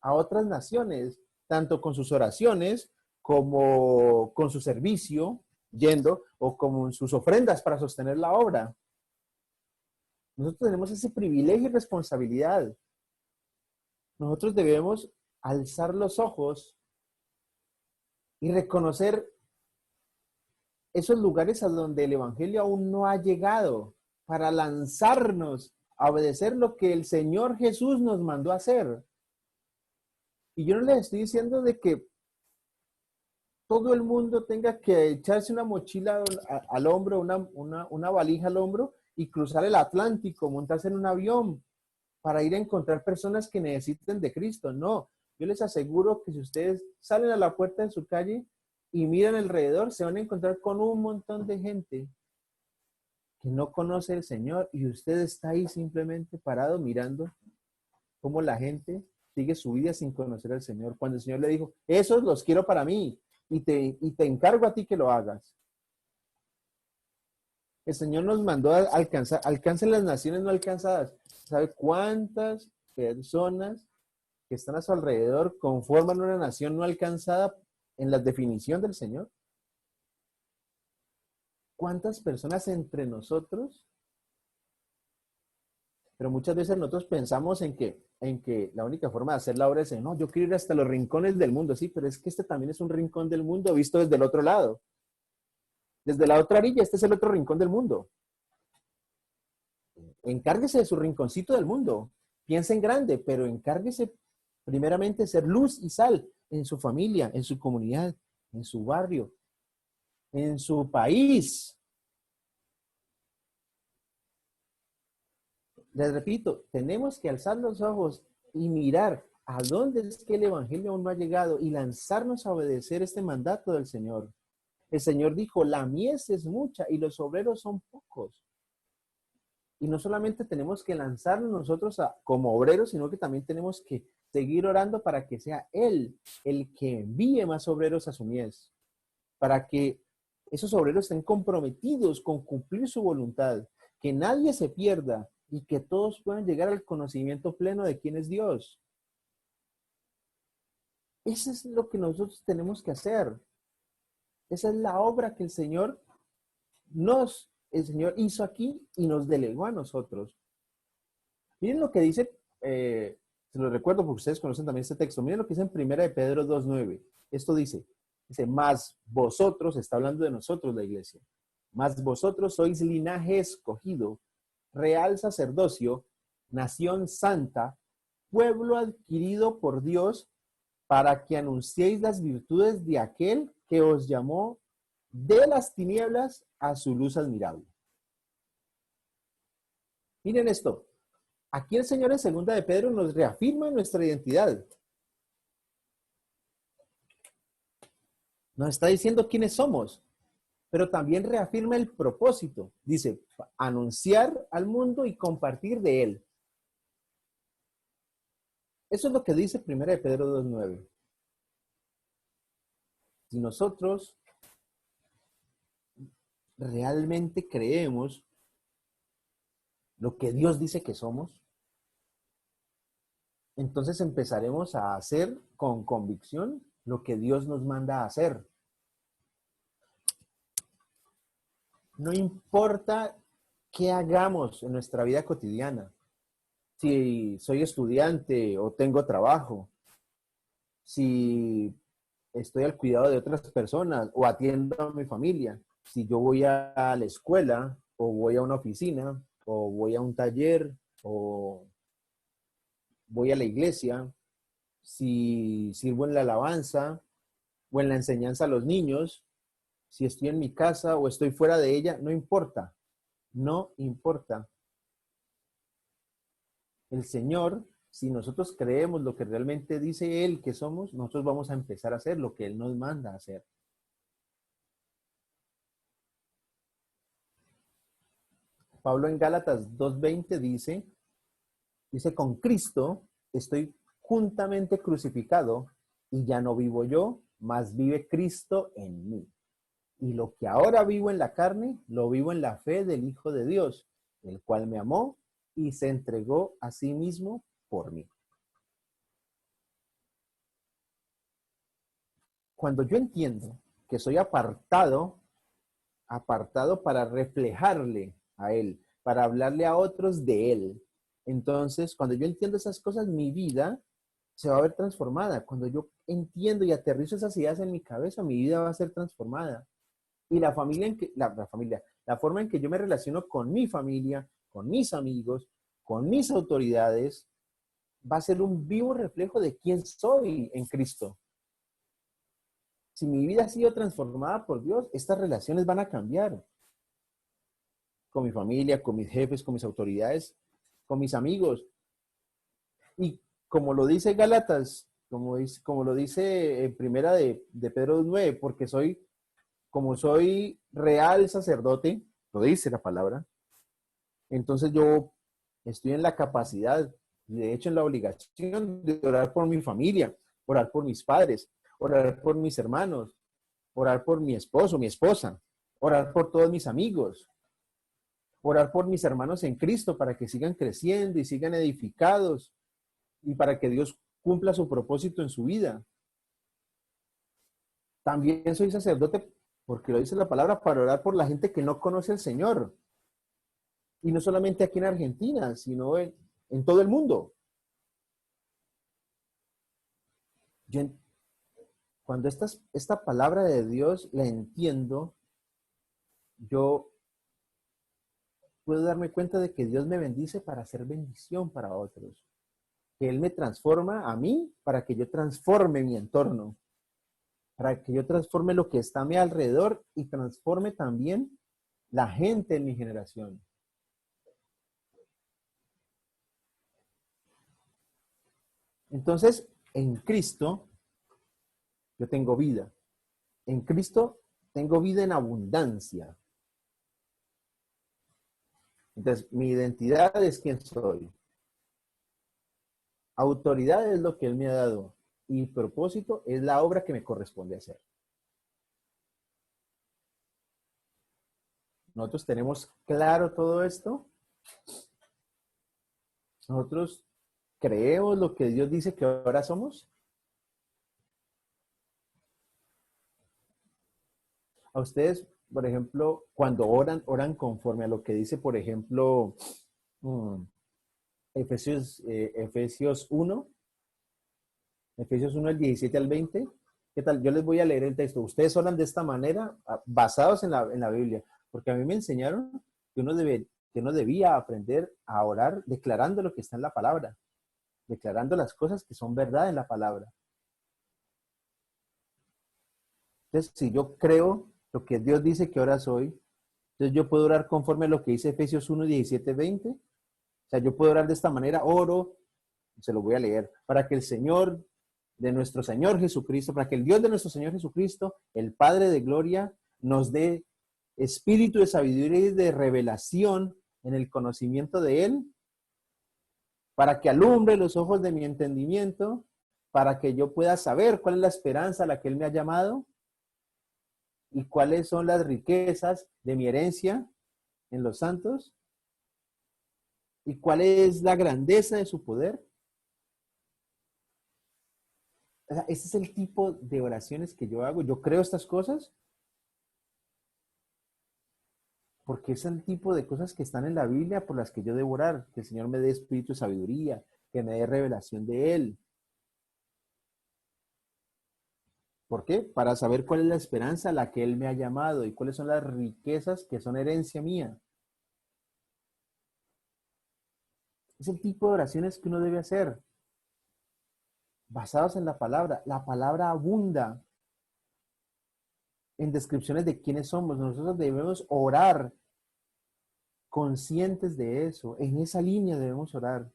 a otras naciones, tanto con sus oraciones como con su servicio, yendo, o como en sus ofrendas para sostener la obra. Nosotros tenemos ese privilegio y responsabilidad. Nosotros debemos alzar los ojos y reconocer esos lugares a donde el Evangelio aún no ha llegado para lanzarnos a obedecer lo que el Señor Jesús nos mandó a hacer. Y yo no les estoy diciendo de que todo el mundo tenga que echarse una mochila al hombro, una valija al hombro y cruzar el Atlántico, montarse en un avión para ir a encontrar personas que necesiten de Cristo. No, yo les aseguro que si ustedes salen a la puerta de su calle y miran alrededor, se van a encontrar con un montón de gente que no conoce al Señor y usted está ahí simplemente parado mirando cómo la gente sigue su vida sin conocer al Señor. Cuando el Señor le dijo, esos los quiero para mí y te encargo a ti que lo hagas. El Señor nos mandó a alcanzar las naciones no alcanzadas. ¿Sabe cuántas personas que están a su alrededor conforman una nación no alcanzada en la definición del Señor? ¿Cuántas personas entre nosotros? Pero muchas veces nosotros pensamos en que la única forma de hacer la obra es, no, yo quiero ir hasta los rincones del mundo, sí, pero es que este también es un rincón del mundo visto desde el otro lado. Desde la otra orilla, este es el otro rincón del mundo. Encárguese de su rinconcito del mundo. Piensa en grande, pero encárguese primeramente de ser luz y sal en su familia, en su comunidad, en su barrio, en su país. Les repito, tenemos que alzar los ojos y mirar a dónde es que el Evangelio aún no ha llegado y lanzarnos a obedecer este mandato del Señor. El Señor dijo, la mies es mucha y los obreros son pocos. Y no solamente tenemos que lanzarnos nosotros como obreros, sino que también tenemos que seguir orando para que sea Él el que envíe más obreros a su mies, para que esos obreros estén comprometidos con cumplir su voluntad, que nadie se pierda y que todos puedan llegar al conocimiento pleno de quién es Dios. Eso es lo que nosotros tenemos que hacer. Esa es la obra que el Señor hizo aquí y nos delegó a nosotros. Miren lo que dice, se lo recuerdo porque ustedes conocen también este texto. Miren lo que dice en Primera de Pedro 2:9. Esto dice, más vosotros, está hablando de nosotros la iglesia, más vosotros sois linaje escogido, real sacerdocio, nación santa, pueblo adquirido por Dios, para que anunciéis las virtudes de aquel que os llamó de las tinieblas a su luz admirable. Miren esto. Aquí el Señor en segunda de Pedro nos reafirma nuestra identidad. Nos está diciendo quiénes somos, pero también reafirma el propósito. Dice, anunciar al mundo y compartir de él. Eso es lo que dice primera de Pedro 2:9. Si nosotros realmente creemos lo que Dios dice que somos, entonces empezaremos a hacer con convicción lo que Dios nos manda a hacer. No importa qué hagamos en nuestra vida cotidiana, si soy estudiante o tengo trabajo, si estoy al cuidado de otras personas o atiendo a mi familia, si yo voy a la escuela o voy a una oficina o voy a un taller o voy a la iglesia, si sirvo en la alabanza o en la enseñanza a los niños, si estoy en mi casa o estoy fuera de ella, no importa, no importa. El Señor, si nosotros creemos lo que realmente dice Él que somos, nosotros vamos a empezar a hacer lo que Él nos manda a hacer. Pablo en Gálatas 2:20 dice, con Cristo estoy juntamente crucificado y ya no vivo yo, mas vive Cristo en mí. Y lo que ahora vivo en la carne, lo vivo en la fe del Hijo de Dios, el cual me amó y se entregó a sí mismo por mí. Cuando yo entiendo que soy apartado para reflejarle a Él, para hablarle a otros de Él. Entonces, cuando yo entiendo esas cosas, mi vida se va a ver transformada. Cuando yo entiendo y aterrizo esas ideas en mi cabeza, mi vida va a ser transformada. Y la forma en que yo me relaciono con mi familia, con mis amigos, con mis autoridades, va a ser un vivo reflejo de quién soy en Cristo. Si mi vida ha sido transformada por Dios, estas relaciones van a cambiar. Con mi familia, con mis jefes, con mis autoridades, con mis amigos. Y como lo dice Gálatas, como lo dice en primera de Pedro 9, porque como soy real sacerdote, lo dice la palabra, entonces yo estoy en la capacidad, de hecho en la obligación de orar por mi familia, orar por mis padres, orar por mis hermanos, orar por mi esposo, mi esposa, orar por todos mis amigos, orar por mis hermanos en Cristo para que sigan creciendo y sigan edificados y para que Dios cumpla su propósito en su vida. También soy sacerdote, porque lo dice la palabra, para orar por la gente que no conoce al Señor. Y no solamente aquí en Argentina, sino en todo el mundo. Yo, cuando esta palabra de Dios la entiendo, yo puedo darme cuenta de que Dios me bendice para hacer bendición para otros. Que Él me transforma a mí para que yo transforme mi entorno, para que yo transforme lo que está a mi alrededor y transforme también la gente en mi generación. Entonces, en Cristo, yo tengo vida. En Cristo, tengo vida en abundancia. Entonces, mi identidad es quién soy. Autoridad es lo que Él me ha dado. Y propósito es la obra que me corresponde hacer. Nosotros tenemos claro todo esto. Nosotros creemos lo que Dios dice que ahora somos. a ustedes, por ejemplo, cuando oran conforme a lo que dice, por ejemplo, mm, Efesios 1, Efesios 1, el 17 al 20. ¿Qué tal? Yo les voy a leer el texto. Ustedes oran de esta manera, basados en la Biblia, porque a mí me enseñaron que uno debía aprender a orar declarando lo que está en la palabra, declarando las cosas que son verdad en la palabra. Entonces, si yo creo lo que Dios dice que ahora soy, entonces yo puedo orar conforme a lo que dice Efesios 1, 17, 20. O sea, yo puedo orar de esta manera, oro, se lo voy a leer, para que el Señor de nuestro Señor Jesucristo, para que el Dios de nuestro Señor Jesucristo, el Padre de gloria, nos dé espíritu de sabiduría y de revelación en el conocimiento de Él, para que alumbre los ojos de mi entendimiento, para que yo pueda saber cuál es la esperanza a la que Él me ha llamado y cuáles son las riquezas de mi herencia en los santos y cuál es la grandeza de su poder. O sea, ese es el tipo de oraciones que yo hago. Yo creo estas cosas porque es el tipo de cosas que están en la Biblia por las que yo debo orar. Que el Señor me dé espíritu de sabiduría, que me dé revelación de Él. ¿Por qué? Para saber cuál es la esperanza a la que Él me ha llamado y cuáles son las riquezas que son herencia mía. Es el tipo de oraciones que uno debe hacer, basadas en la palabra. La palabra abunda en descripciones de quiénes somos. Nosotros debemos orar conscientes de eso. En esa línea debemos orar.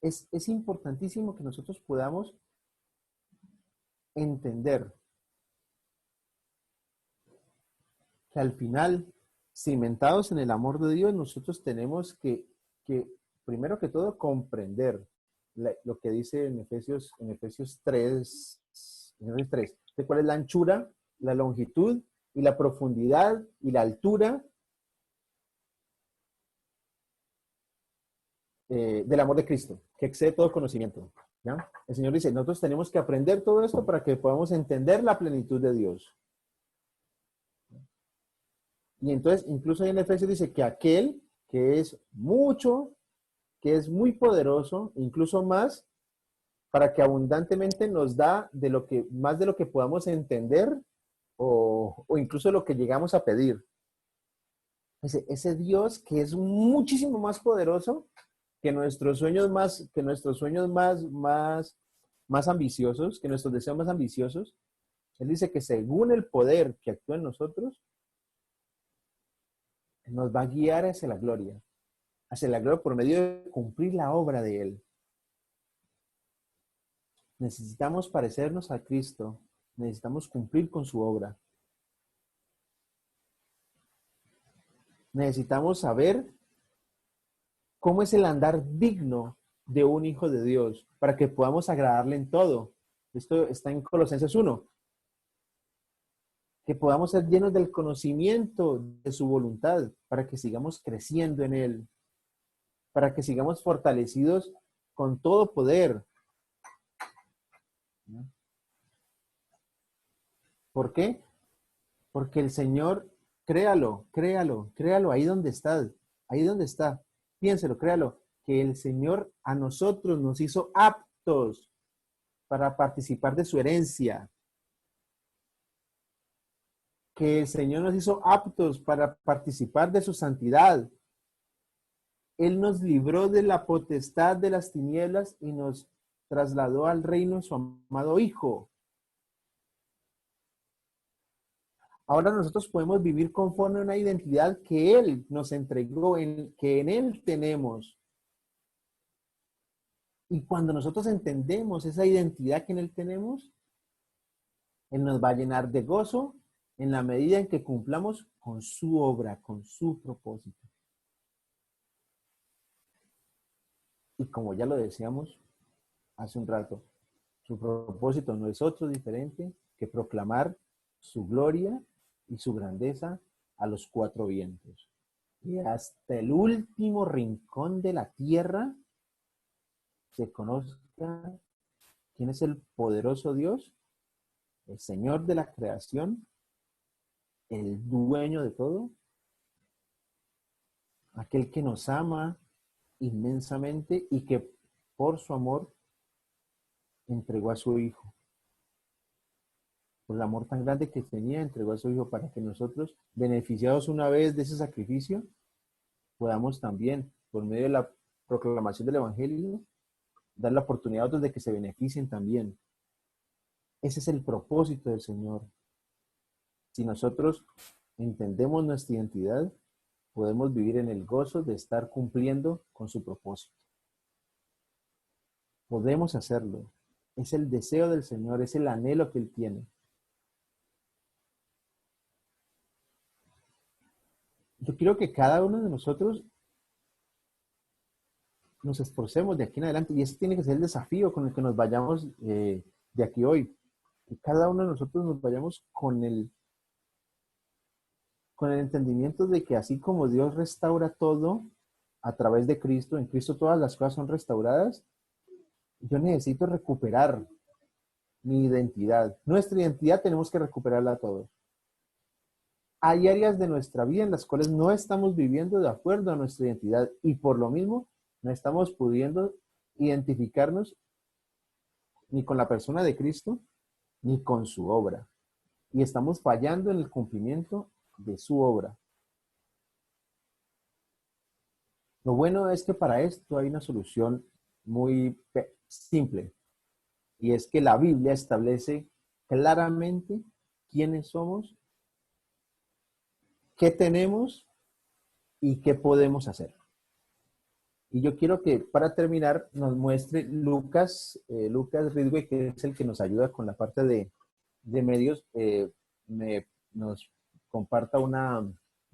Es importantísimo que nosotros podamos entender que al final, cimentados en el amor de Dios, nosotros tenemos que primero que todo, comprender lo que dice en Efesios 3, de cuál es la anchura, la longitud y la profundidad y la altura del amor de Cristo, que excede todo conocimiento. ¿Ya? El Señor dice, nosotros tenemos que aprender todo esto para que podamos entender la plenitud de Dios. Y entonces, incluso en Efesios dice que aquel que es mucho, que es muy poderoso, incluso más, para que abundantemente nos da de lo que, más de lo que podamos entender o incluso lo que llegamos a pedir. Ese Dios que es muchísimo más poderoso que nuestros sueños más ambiciosos, que nuestros deseos más ambiciosos. Él dice que según el poder que actúa en nosotros, nos va a guiar hacia la gloria por medio de cumplir la obra de Él. Necesitamos parecernos a Cristo, necesitamos cumplir con su obra. Necesitamos saber cómo es el andar digno de un hijo de Dios para que podamos agradarle en todo. Esto está en Colosenses 1. Que podamos ser llenos del conocimiento de su voluntad para que sigamos creciendo en Él, para que sigamos fortalecidos con todo poder. ¿Por qué? Porque el Señor, créalo, ahí donde está, piénselo, créalo, que el Señor a nosotros nos hizo aptos para participar de su herencia, que el Señor nos hizo aptos para participar de su santidad. Él nos libró de la potestad de las tinieblas y nos trasladó al reino de su amado Hijo. Ahora nosotros podemos vivir conforme a una identidad que Él nos entregó, que en Él tenemos. Y cuando nosotros entendemos esa identidad que en Él tenemos, Él nos va a llenar de gozo en la medida en que cumplamos con su obra, con su propósito. Y como ya lo decíamos hace un rato, su propósito no es otro diferente que proclamar su gloria y su grandeza a los cuatro vientos. Y hasta el último rincón de la tierra se significa quién es el poderoso Dios, el Señor de la creación, el dueño de todo, aquel que nos ama inmensamente y que por su amor entregó a su Hijo. Por el amor tan grande que tenía, entregó a su Hijo para que nosotros, beneficiados una vez de ese sacrificio, podamos también, por medio de la proclamación del Evangelio, dar la oportunidad a otros de que se beneficien también. Ese es el propósito del Señor. Si nosotros entendemos nuestra identidad, podemos vivir en el gozo de estar cumpliendo con su propósito. Podemos hacerlo. Es el deseo del Señor, es el anhelo que Él tiene. Yo quiero que cada uno de nosotros nos esforcemos de aquí en adelante, y ese tiene que ser el desafío con el que nos vayamos de aquí hoy. Que cada uno de nosotros nos vayamos con el entendimiento de que así como Dios restaura todo a través de Cristo, en Cristo todas las cosas son restauradas, yo necesito recuperar mi identidad. Nuestra identidad tenemos que recuperarla todos. Hay áreas de nuestra vida en las cuales no estamos viviendo de acuerdo a nuestra identidad y por lo mismo no estamos pudiendo identificarnos ni con la persona de Cristo ni con su obra. Y estamos fallando en el cumplimiento de su obra. Lo bueno es que para esto hay una solución muy simple, y es que la Biblia establece claramente quiénes somos, qué tenemos y qué podemos hacer. Y yo quiero que para terminar nos muestre Lucas Ridgway, que es el que nos ayuda con la parte de medios, nos comparta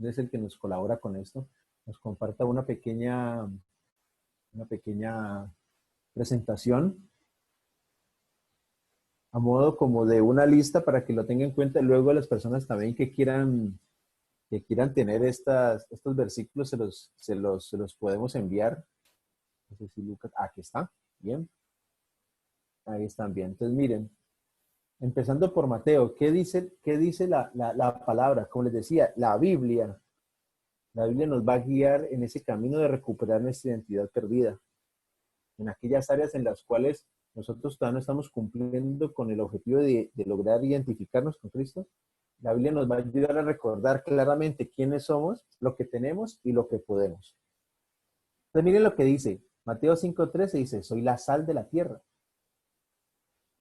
es el que nos colabora con esto, nos comparta una pequeña presentación a modo como de una lista para que lo tengan en cuenta. Luego las personas también que quieran tener estos versículos se los podemos enviar. No sé si Lucas, aquí está, bien, ahí están bien. Entonces miren, empezando por Mateo, ¿qué dice la palabra? Como les decía, la Biblia nos va a guiar en ese camino de recuperar nuestra identidad perdida, en aquellas áreas en las cuales nosotros todavía no estamos cumpliendo con el objetivo de lograr identificarnos con Cristo. La Biblia nos va a ayudar a recordar claramente quiénes somos, lo que tenemos y lo que podemos. Entonces miren lo que dice. Mateo 5:13 dice, soy la sal de la tierra.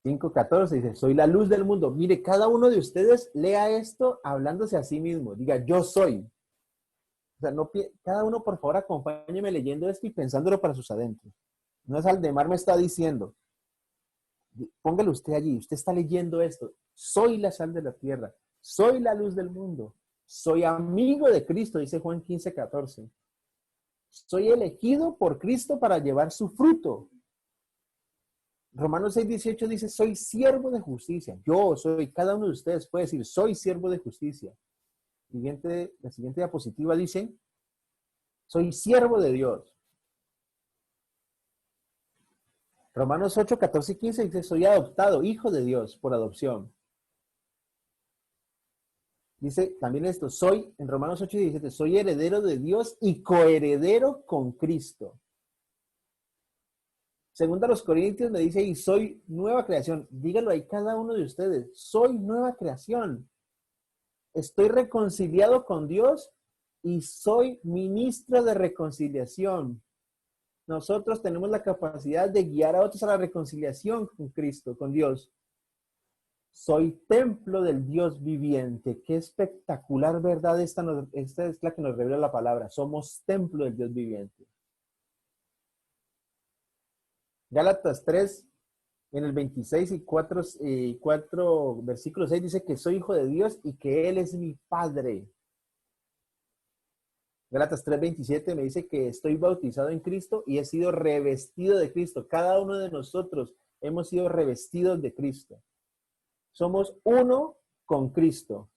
5:14 dice, soy la luz del mundo. Mire, cada uno de ustedes lea esto hablándose a sí mismo. Diga, yo soy. O sea, cada uno, por favor, acompáñeme leyendo esto y pensándolo para sus adentros. No es Aldemar me está diciendo. Póngalo usted allí. Usted está leyendo esto. Soy la sal de la tierra. Soy la luz del mundo. Soy amigo de Cristo, dice Juan 15:14. Soy elegido por Cristo para llevar su fruto. Romanos 6:18 dice, soy siervo de justicia. Cada uno de ustedes puede decir, soy siervo de justicia. La siguiente diapositiva dice, soy siervo de Dios. Romanos 8:14 y 15 dice, soy adoptado, hijo de Dios por adopción. Dice también esto, en Romanos 8:17, soy heredero de Dios y coheredero con Cristo. Segunda a los Corintios me dice, y soy nueva creación. Dígalo ahí cada uno de ustedes, soy nueva creación. Estoy reconciliado con Dios y soy ministro de reconciliación. Nosotros tenemos la capacidad de guiar a otros a la reconciliación con Cristo, con Dios. Soy templo del Dios viviente. Qué espectacular verdad esta es la que nos revela la palabra. Somos templo del Dios viviente. Gálatas 3, en el 26 y 4 versículo 6 dice que soy hijo de Dios y que Él es mi Padre. Gálatas 3:27 me dice que estoy bautizado en Cristo y he sido revestido de Cristo. Cada uno de nosotros hemos sido revestidos de Cristo. Somos uno con Cristo.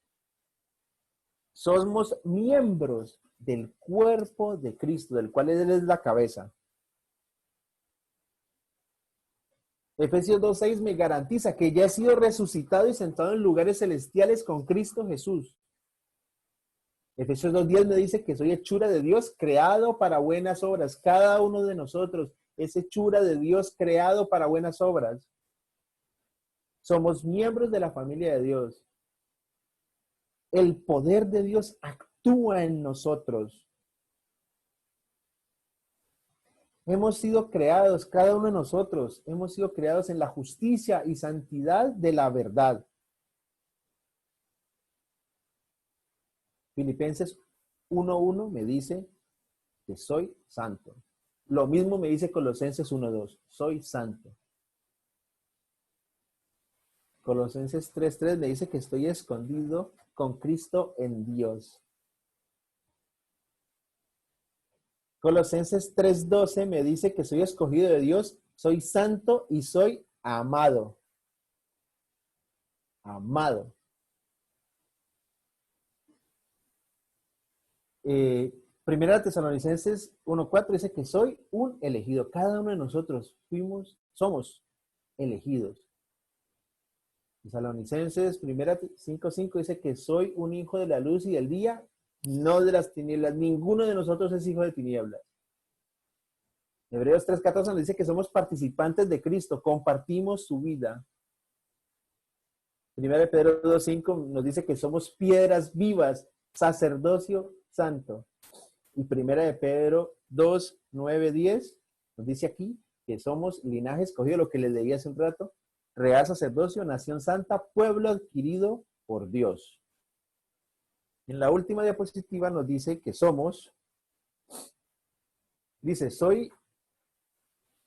Somos miembros del cuerpo de Cristo, del cual Él es la cabeza. Efesios 2:6 me garantiza que ya he sido resucitado y sentado en lugares celestiales con Cristo Jesús. Efesios 2:10 me dice que soy hechura de Dios, creado para buenas obras. Cada uno de nosotros es hechura de Dios, creado para buenas obras. Somos miembros de la familia de Dios. El poder de Dios actúa en nosotros. Hemos sido creados, cada uno de nosotros, hemos sido creados en la justicia y santidad de la verdad. Filipenses 1:1 me dice que soy santo. Lo mismo me dice Colosenses 1:2, soy santo. Colosenses 3:3 me dice que estoy escondido con Cristo en Dios. Colosenses 3:12 me dice que soy escogido de Dios, soy santo y soy amado. Amado. Primera Tesalonicenses 1:4 dice que soy un elegido. Cada uno de nosotros somos elegidos. Tesalonicenses, primera 5:5 dice que soy un hijo de la luz y del día, no de las tinieblas. Ninguno de nosotros es hijo de tinieblas. Hebreos 3:14 nos dice que somos participantes de Cristo, compartimos su vida. Primera de Pedro 2:5 nos dice que somos piedras vivas, sacerdocio santo. Y primera de Pedro 2:9-10 nos dice aquí que somos linaje escogido, lo que les leí hace un rato, real sacerdocio, nación santa, pueblo adquirido por Dios. En la última diapositiva nos dice que soy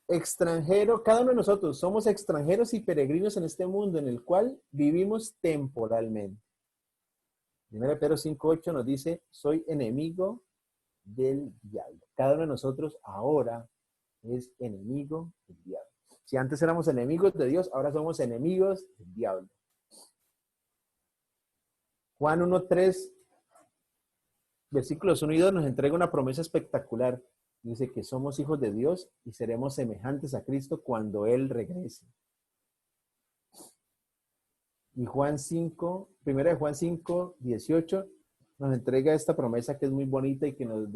extranjero, cada uno de nosotros somos extranjeros y peregrinos en este mundo en el cual vivimos temporalmente. 1 Pedro 5:8 nos dice, soy enemigo del diablo. Cada uno de nosotros ahora es enemigo del diablo. Si antes éramos enemigos de Dios, ahora somos enemigos del diablo. Juan 1:3, versículos 1 y 2 nos entrega una promesa espectacular. Dice que somos hijos de Dios y seremos semejantes a Cristo cuando Él regrese. Y primera de Juan 5:18 nos entrega esta promesa que es muy bonita y que nos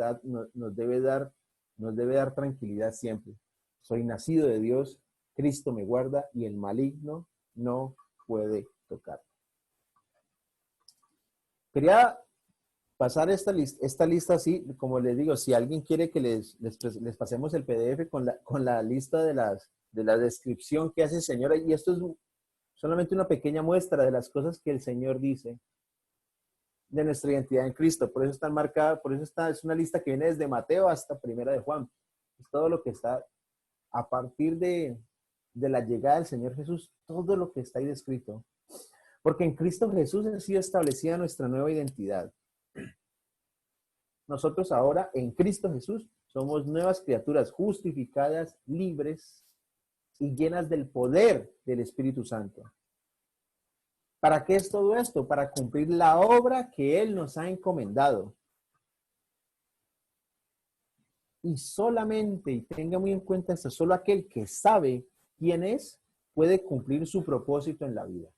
debe dar tranquilidad siempre. Soy nacido de Dios, Cristo me guarda y el maligno no puede tocar. Quería pasar esta lista así, como les digo, si alguien quiere que les pasemos el PDF con la lista de la descripción que hace el Señor, y esto es solamente una pequeña muestra de las cosas que el Señor dice de nuestra identidad en Cristo. Por eso está marcada, es una lista que viene desde Mateo hasta Primera de Juan. Es todo lo que está a partir de la llegada del Señor Jesús, todo lo que está ahí descrito. Porque en Cristo Jesús ha sido establecida nuestra nueva identidad. Nosotros ahora en Cristo Jesús somos nuevas criaturas justificadas, libres y llenas del poder del Espíritu Santo. ¿Para qué es todo esto? Para cumplir la obra que Él nos ha encomendado. Y solamente, y tenga muy en cuenta esto, solo aquel que sabe quién es, puede cumplir su propósito en la vida.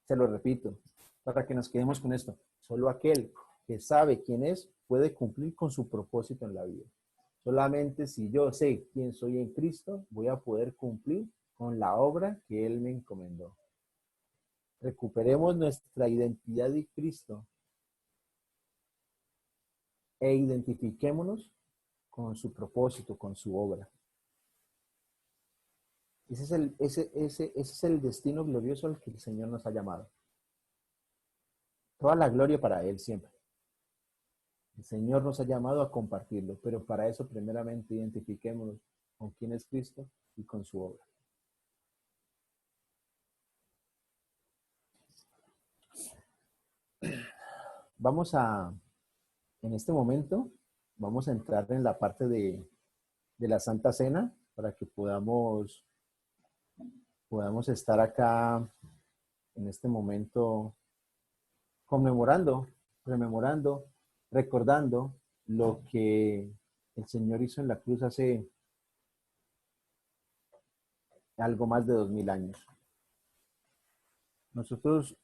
Se lo repito, para que nos quedemos con esto. Solo aquel que sabe quién es, puede cumplir con su propósito en la vida. Solamente si yo sé quién soy en Cristo, voy a poder cumplir con la obra que Él me encomendó. Recuperemos nuestra identidad en Cristo e identifiquémonos con su propósito, con su obra. Ese es el destino glorioso al que el Señor nos ha llamado. Toda la gloria para Él siempre. El Señor nos ha llamado a compartirlo, pero para eso primeramente identifiquémonos con quién es Cristo y con su obra. En este momento, vamos a entrar en la parte de la Santa Cena para que podamos estar acá en este momento rememorando, recordando lo que el Señor hizo en la cruz hace algo más de 2000 años. Nosotros,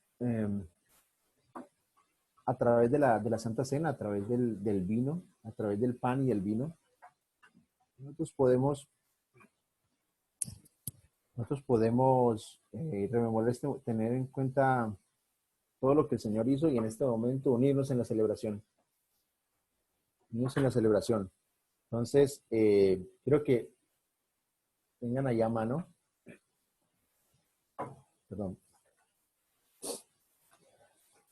a través de la Santa Cena, a través del vino, a través del pan y el vino, nosotros podemos, rememorar tener en cuenta todo lo que el Señor hizo y en este momento unirnos en la celebración. Unirnos en la celebración. Entonces, creo que tengan allá a mano, perdón,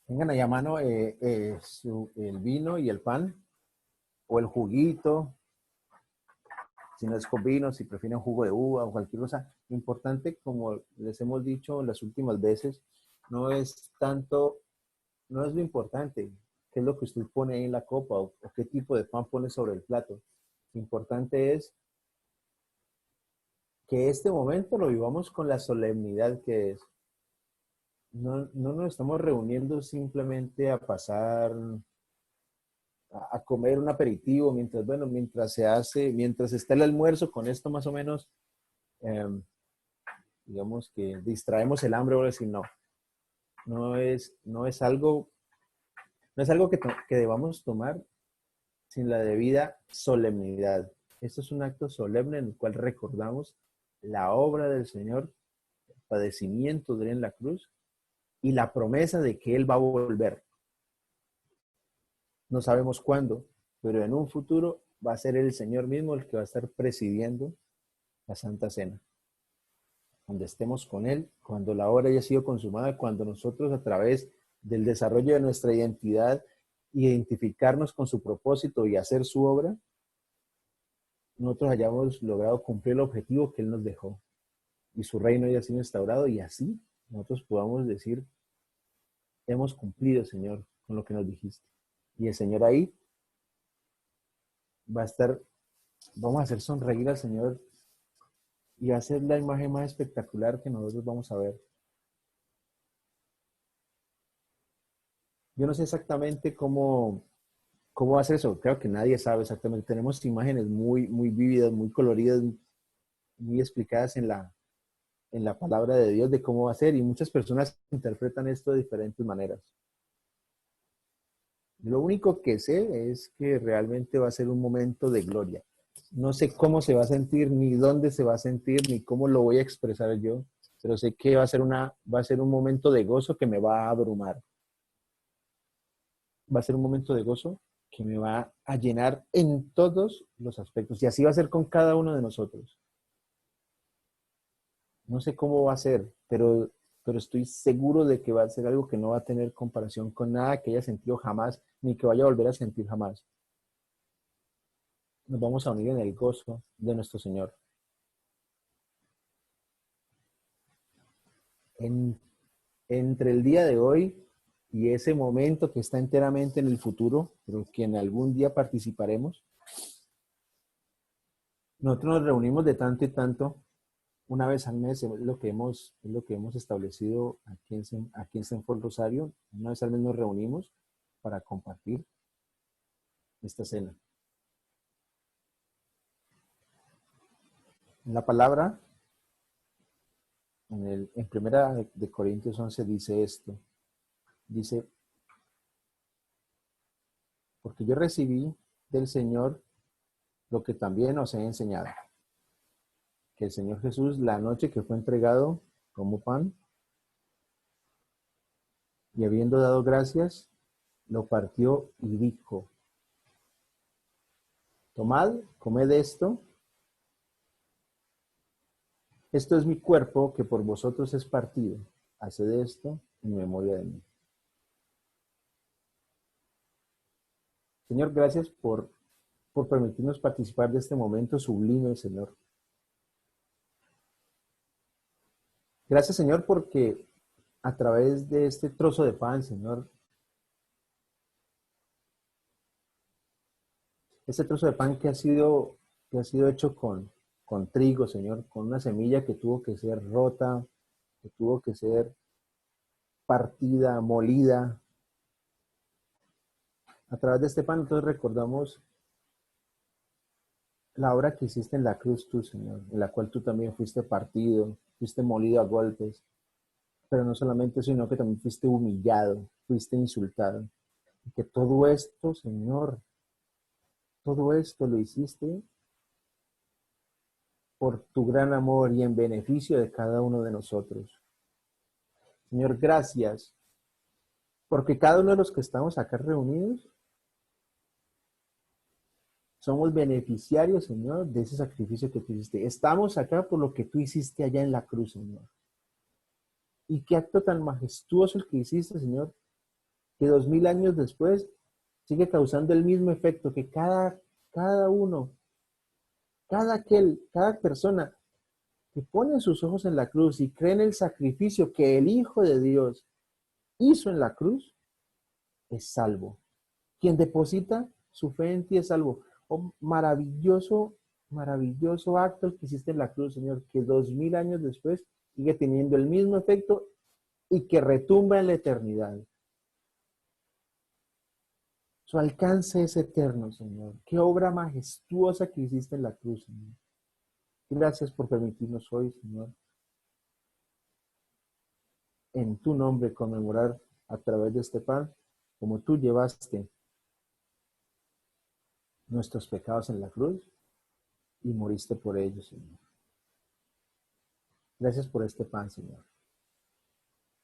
tengan allá a mano el vino y el pan, o el juguito, si no es con vino, si prefieren jugo de uva o cualquier cosa. Importante, como les hemos dicho las últimas veces, no es tanto, no es lo importante, qué es lo que usted pone ahí en la copa o qué tipo de pan pone sobre el plato. Lo importante es que este momento lo vivamos con la solemnidad que es. No, no nos estamos reuniendo simplemente a pasar, a comer un aperitivo, mientras, bueno, mientras está el almuerzo, con esto más o menos, eh, digamos que distraemos el hambre, o decir, no, no es algo, no es algo que debamos tomar sin la debida solemnidad. Esto es un acto solemne en el cual recordamos la obra del Señor, el padecimiento de él en la cruz y la promesa de que Él va a volver. No sabemos cuándo, pero en un futuro va a ser el Señor mismo el que va a estar presidiendo la Santa Cena. Cuando estemos con Él, cuando la obra haya sido consumada, cuando nosotros a través del desarrollo de nuestra identidad, identificarnos con su propósito y hacer su obra, nosotros hayamos logrado cumplir el objetivo que Él nos dejó y su reino haya sido instaurado y así nosotros podamos decir, hemos cumplido, Señor, con lo que nos dijiste. Y el Señor ahí va a estar, vamos a hacer sonreír al Señor y va a ser la imagen más espectacular que nosotros vamos a ver. Yo no sé exactamente cómo va a ser eso. Creo que nadie sabe exactamente. Tenemos imágenes muy vívidas, muy coloridas, muy explicadas en la palabra de Dios de cómo va a ser. Y muchas personas interpretan esto de diferentes maneras. Lo único que sé es que realmente va a ser un momento de gloria. No sé cómo se va a sentir, ni dónde se va a sentir, ni cómo lo voy a expresar yo, pero sé que va a ser un momento de gozo que me va a abrumar. Va a ser un momento de gozo que me va a llenar en todos los aspectos. Y así va a ser con cada uno de nosotros. No sé cómo va a ser, pero estoy seguro de que va a ser algo que no va a tener comparación con nada que haya sentido jamás, ni que vaya a volver a sentir jamás. Nos vamos a unir en el gozo de nuestro Señor. En, entre el día de hoy y ese momento que está enteramente en el futuro, pero que en algún día participaremos, nosotros nos reunimos de tanto y tanto, una vez al mes, es lo que hemos establecido aquí en Sanford Rosario. Una vez al mes nos reunimos para compartir esta cena. En la palabra, en primera de Corintios 11 dice esto. Dice, porque yo recibí del Señor lo que también os he enseñado. Que el Señor Jesús, la noche que fue entregado, tomó pan y habiendo dado gracias, lo partió y dijo, tomad, comed esto, esto es mi cuerpo que por vosotros es partido, haced esto en memoria de mí. Señor, gracias por permitirnos participar de este momento sublime, Señor. Gracias, Señor, porque a través de este trozo de pan, Señor, este trozo de pan que ha sido hecho con trigo, Señor, con una semilla que tuvo que ser rota, que tuvo que ser partida, molida. A través de este pan, entonces recordamos la obra que hiciste en la cruz tú, Señor, en la cual tú también fuiste partido, fuiste molido a golpes, pero no solamente eso, sino que también fuiste humillado, fuiste insultado. Y que todo esto, Señor, todo esto lo hiciste por tu gran amor y en beneficio de cada uno de nosotros. Señor, gracias, porque cada uno de los que estamos acá reunidos somos beneficiarios, Señor, de ese sacrificio que tú hiciste. Estamos acá por lo que tú hiciste allá en la cruz, Señor. Y qué acto tan majestuoso el que hiciste, Señor, que 2000 años después sigue causando el mismo efecto que cada uno, cada persona que pone sus ojos en la cruz y cree en el sacrificio que el Hijo de Dios hizo en la cruz, es salvo. Quien deposita su fe en ti es salvo. Oh, maravilloso, maravilloso acto que hiciste en la cruz, Señor, que 2000 años después sigue teniendo el mismo efecto y que retumba en la eternidad. Su alcance es eterno, Señor. Qué obra majestuosa que hiciste en la cruz, Señor. Gracias por permitirnos hoy, Señor, en tu nombre conmemorar a través de este pan, como tú llevaste nuestros pecados en la cruz y moriste por ellos, Señor. Gracias por este pan, Señor.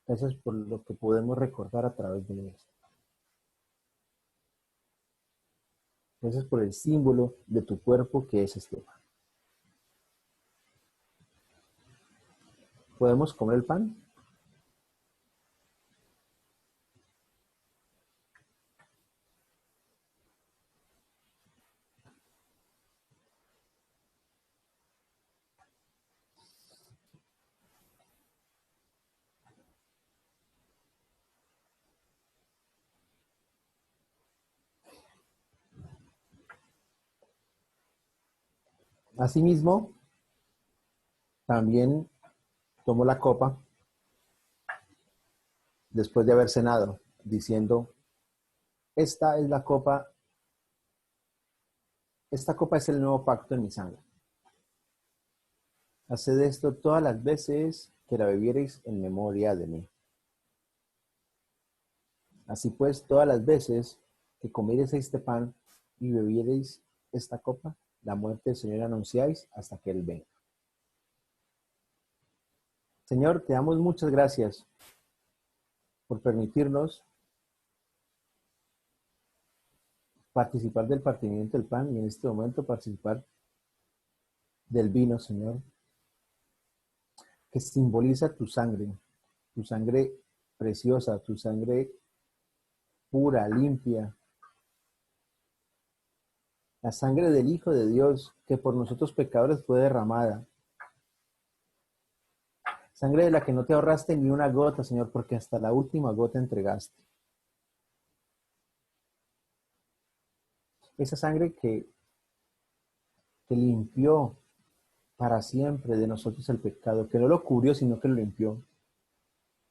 Gracias por lo que podemos recordar a través de esto. Gracias por el símbolo de tu cuerpo que es este pan. ¿Podemos comer el pan? Asimismo, también tomo la copa después de haber cenado, diciendo, esta es la copa, esta copa es el nuevo pacto en mi sangre. Haced esto todas las veces que la bebiereis en memoria de mí. Así pues, todas las veces que comiereis este pan y bebiereis esta copa, la muerte del Señor anunciáis hasta que Él venga. Señor, te damos muchas gracias por permitirnos participar del partimiento del pan y en este momento participar del vino, Señor, que simboliza tu sangre preciosa, tu sangre pura, limpia, la sangre del Hijo de Dios que por nosotros pecadores fue derramada. Sangre de la que no te ahorraste ni una gota, Señor, porque hasta la última gota entregaste. Esa sangre que limpió para siempre de nosotros el pecado, que no lo cubrió, sino que lo limpió.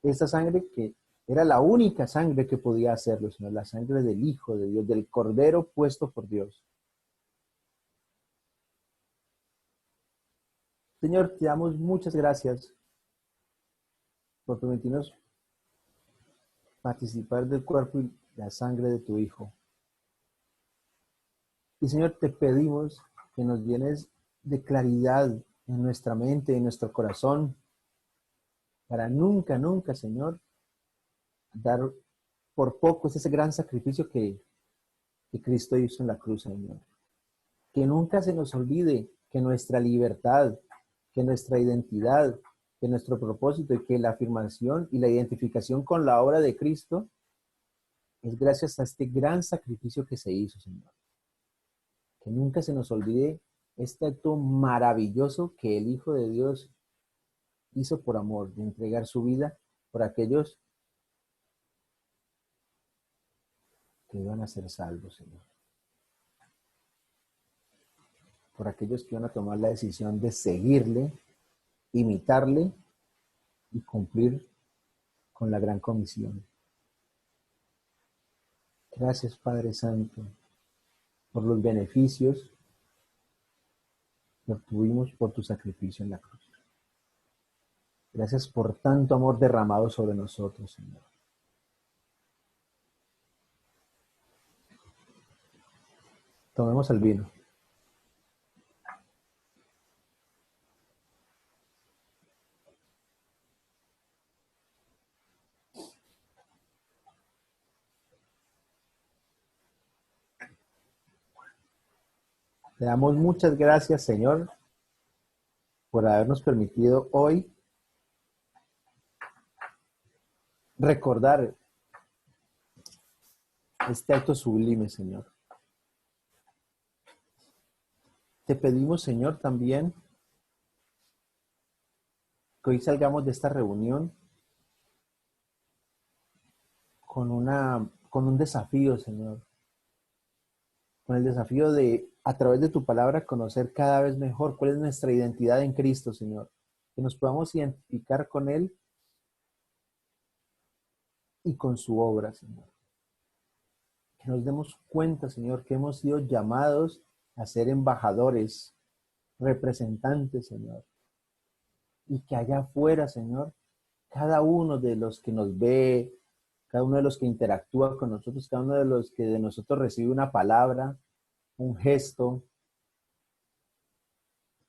Esa sangre que era la única sangre que podía hacerlo, Señor, la sangre del Hijo de Dios, del Cordero puesto por Dios. Señor, te damos muchas gracias por permitirnos participar del cuerpo y la sangre de tu Hijo. Y Señor, te pedimos que nos llenes de claridad en nuestra mente, en nuestro corazón, para nunca, nunca, Señor, dar por poco ese gran sacrificio que Cristo hizo en la cruz, Señor. Que nunca se nos olvide que nuestra libertad, que nuestra identidad, que nuestro propósito y que la afirmación y la identificación con la obra de Cristo es gracias a este gran sacrificio que se hizo, Señor. Que nunca se nos olvide este acto maravilloso que el Hijo de Dios hizo por amor, de entregar su vida por aquellos que iban a ser salvos, Señor. Por aquellos que iban a tomar la decisión de seguirle, imitarle y cumplir con la gran comisión. Gracias, Padre Santo, por los beneficios lo obtuvimos por tu sacrificio en la cruz. Gracias por tanto amor derramado sobre nosotros, Señor. Tomemos el vino. Te damos muchas gracias, Señor, por habernos permitido hoy recordar este acto sublime, Señor. Te pedimos, Señor, también que hoy salgamos de esta reunión con un desafío, Señor. Con el desafío de, a través de tu palabra, conocer cada vez mejor cuál es nuestra identidad en Cristo, Señor. Que nos podamos identificar con Él y con su obra, Señor. Que nos demos cuenta, Señor, que hemos sido llamados a ser embajadores, representantes, Señor. Y que allá afuera, Señor, cada uno de los que nos ve, cada uno de los que interactúa con nosotros, cada uno de los que de nosotros recibe una palabra, un gesto,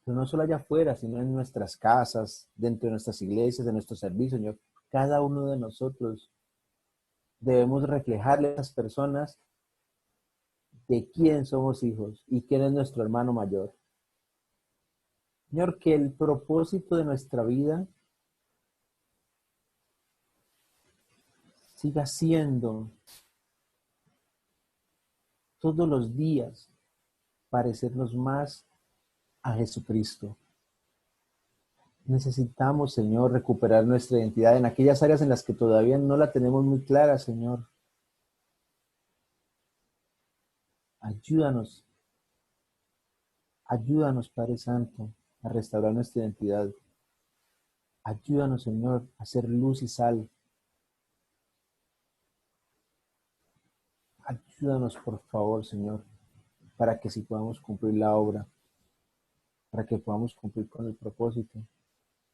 pero no solo allá afuera, sino en nuestras casas, dentro de nuestras iglesias, de nuestros servicios, Señor. Cada uno de nosotros debemos reflejarle a las personas de quién somos hijos y quién es nuestro hermano mayor. Señor, que el propósito de nuestra vida siga siendo todos los días parecernos más a Jesucristo. Necesitamos, Señor, recuperar nuestra identidad en aquellas áreas en las que todavía no la tenemos muy clara, Señor. Ayúdanos, Padre Santo, a restaurar nuestra identidad. Ayúdanos, Señor, a ser luz y sal. Ayúdanos, por favor, Señor, para que sí podamos cumplir la obra, para que podamos cumplir con el propósito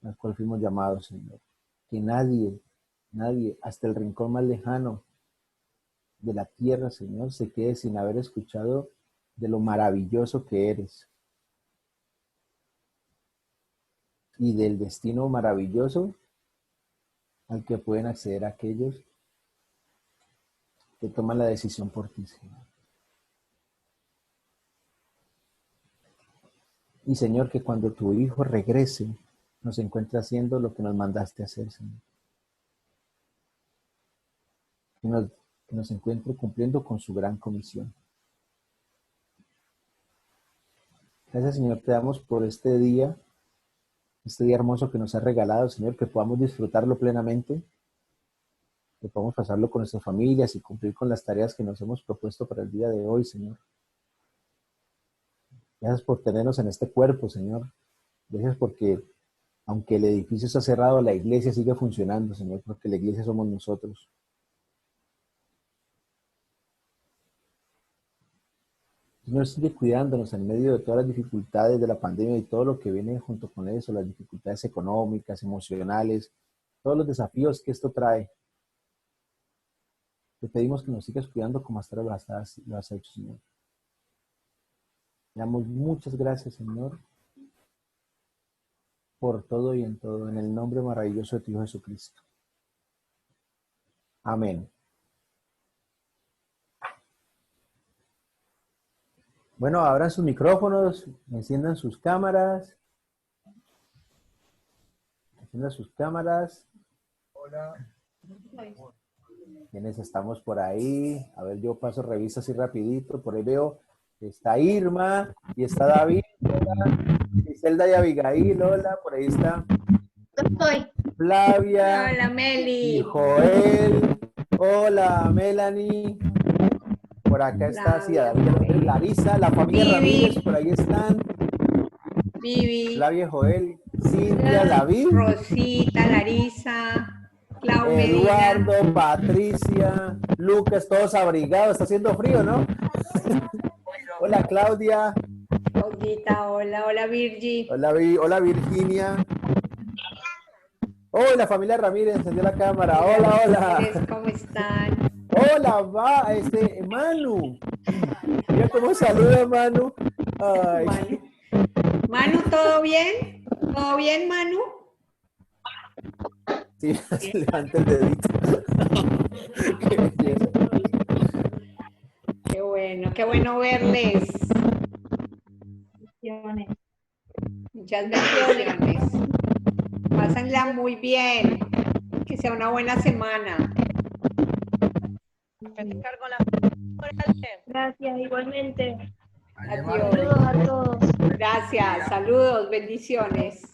al cual fuimos llamados, Señor. Que nadie, hasta el rincón más lejano de la tierra, Señor, se quede sin haber escuchado de lo maravilloso que eres y del destino maravilloso al que pueden acceder aquellos que toman la decisión por ti, Señor. Y, Señor, que cuando tu Hijo regrese, nos encuentre haciendo lo que nos mandaste hacer, Señor. Que nos encuentre cumpliendo con su gran comisión. Gracias, Señor, te damos por este día hermoso que nos has regalado, Señor, que podamos disfrutarlo plenamente, que podamos pasarlo con nuestras familias y cumplir con las tareas que nos hemos propuesto para el día de hoy, Señor. Gracias por tenernos en este cuerpo, Señor. Gracias porque, aunque el edificio está cerrado, la iglesia sigue funcionando, Señor, porque la iglesia somos nosotros. Señor, sigue cuidándonos en medio de todas las dificultades de la pandemia y todo lo que viene junto con eso, las dificultades económicas, emocionales, todos los desafíos que esto trae. Te pedimos que nos sigas cuidando como hasta ahora lo has hecho, Señor. Te damos muchas gracias, Señor, por todo y en todo, en el nombre maravilloso de tu Hijo Jesucristo. Amén. Bueno, abran sus micrófonos, enciendan sus cámaras. Enciendan sus cámaras. Hola. ¿Quiénes estamos por ahí? A ver, yo paso revista así rapidito. Por ahí veo, está Irma y está David. Hola. Iselda y Abigail, hola. Por ahí está Flavia. Hola, Meli. Y Joel. Hola, Melanie. Por acá está Larisa, la familia Vivi. Ramírez, por ahí están. Vivi. Flavia, Joel, Cintia, David. Rosita, Larisa, Claudia. Eduardo, Patricia, Lucas, todos abrigados. Está haciendo frío, ¿no? Hola, Claudia. Rosita, hola, hola Virgi. Hola Virginia. Oh, la familia Ramírez encendió la cámara. Hola, hola. ¿Cómo están? Hola, Manu. Mira cómo saluda Manu. Ay. Manu. Manu, ¿todo bien? ¿Todo bien, Manu? Sí, levanta el dedito. Qué belleza. Qué bueno verles. Muchas bendiciones. Pásenla muy bien. Que sea una buena semana. Gracias, igualmente. Adiós. Saludos a todos. Gracias, saludos, bendiciones.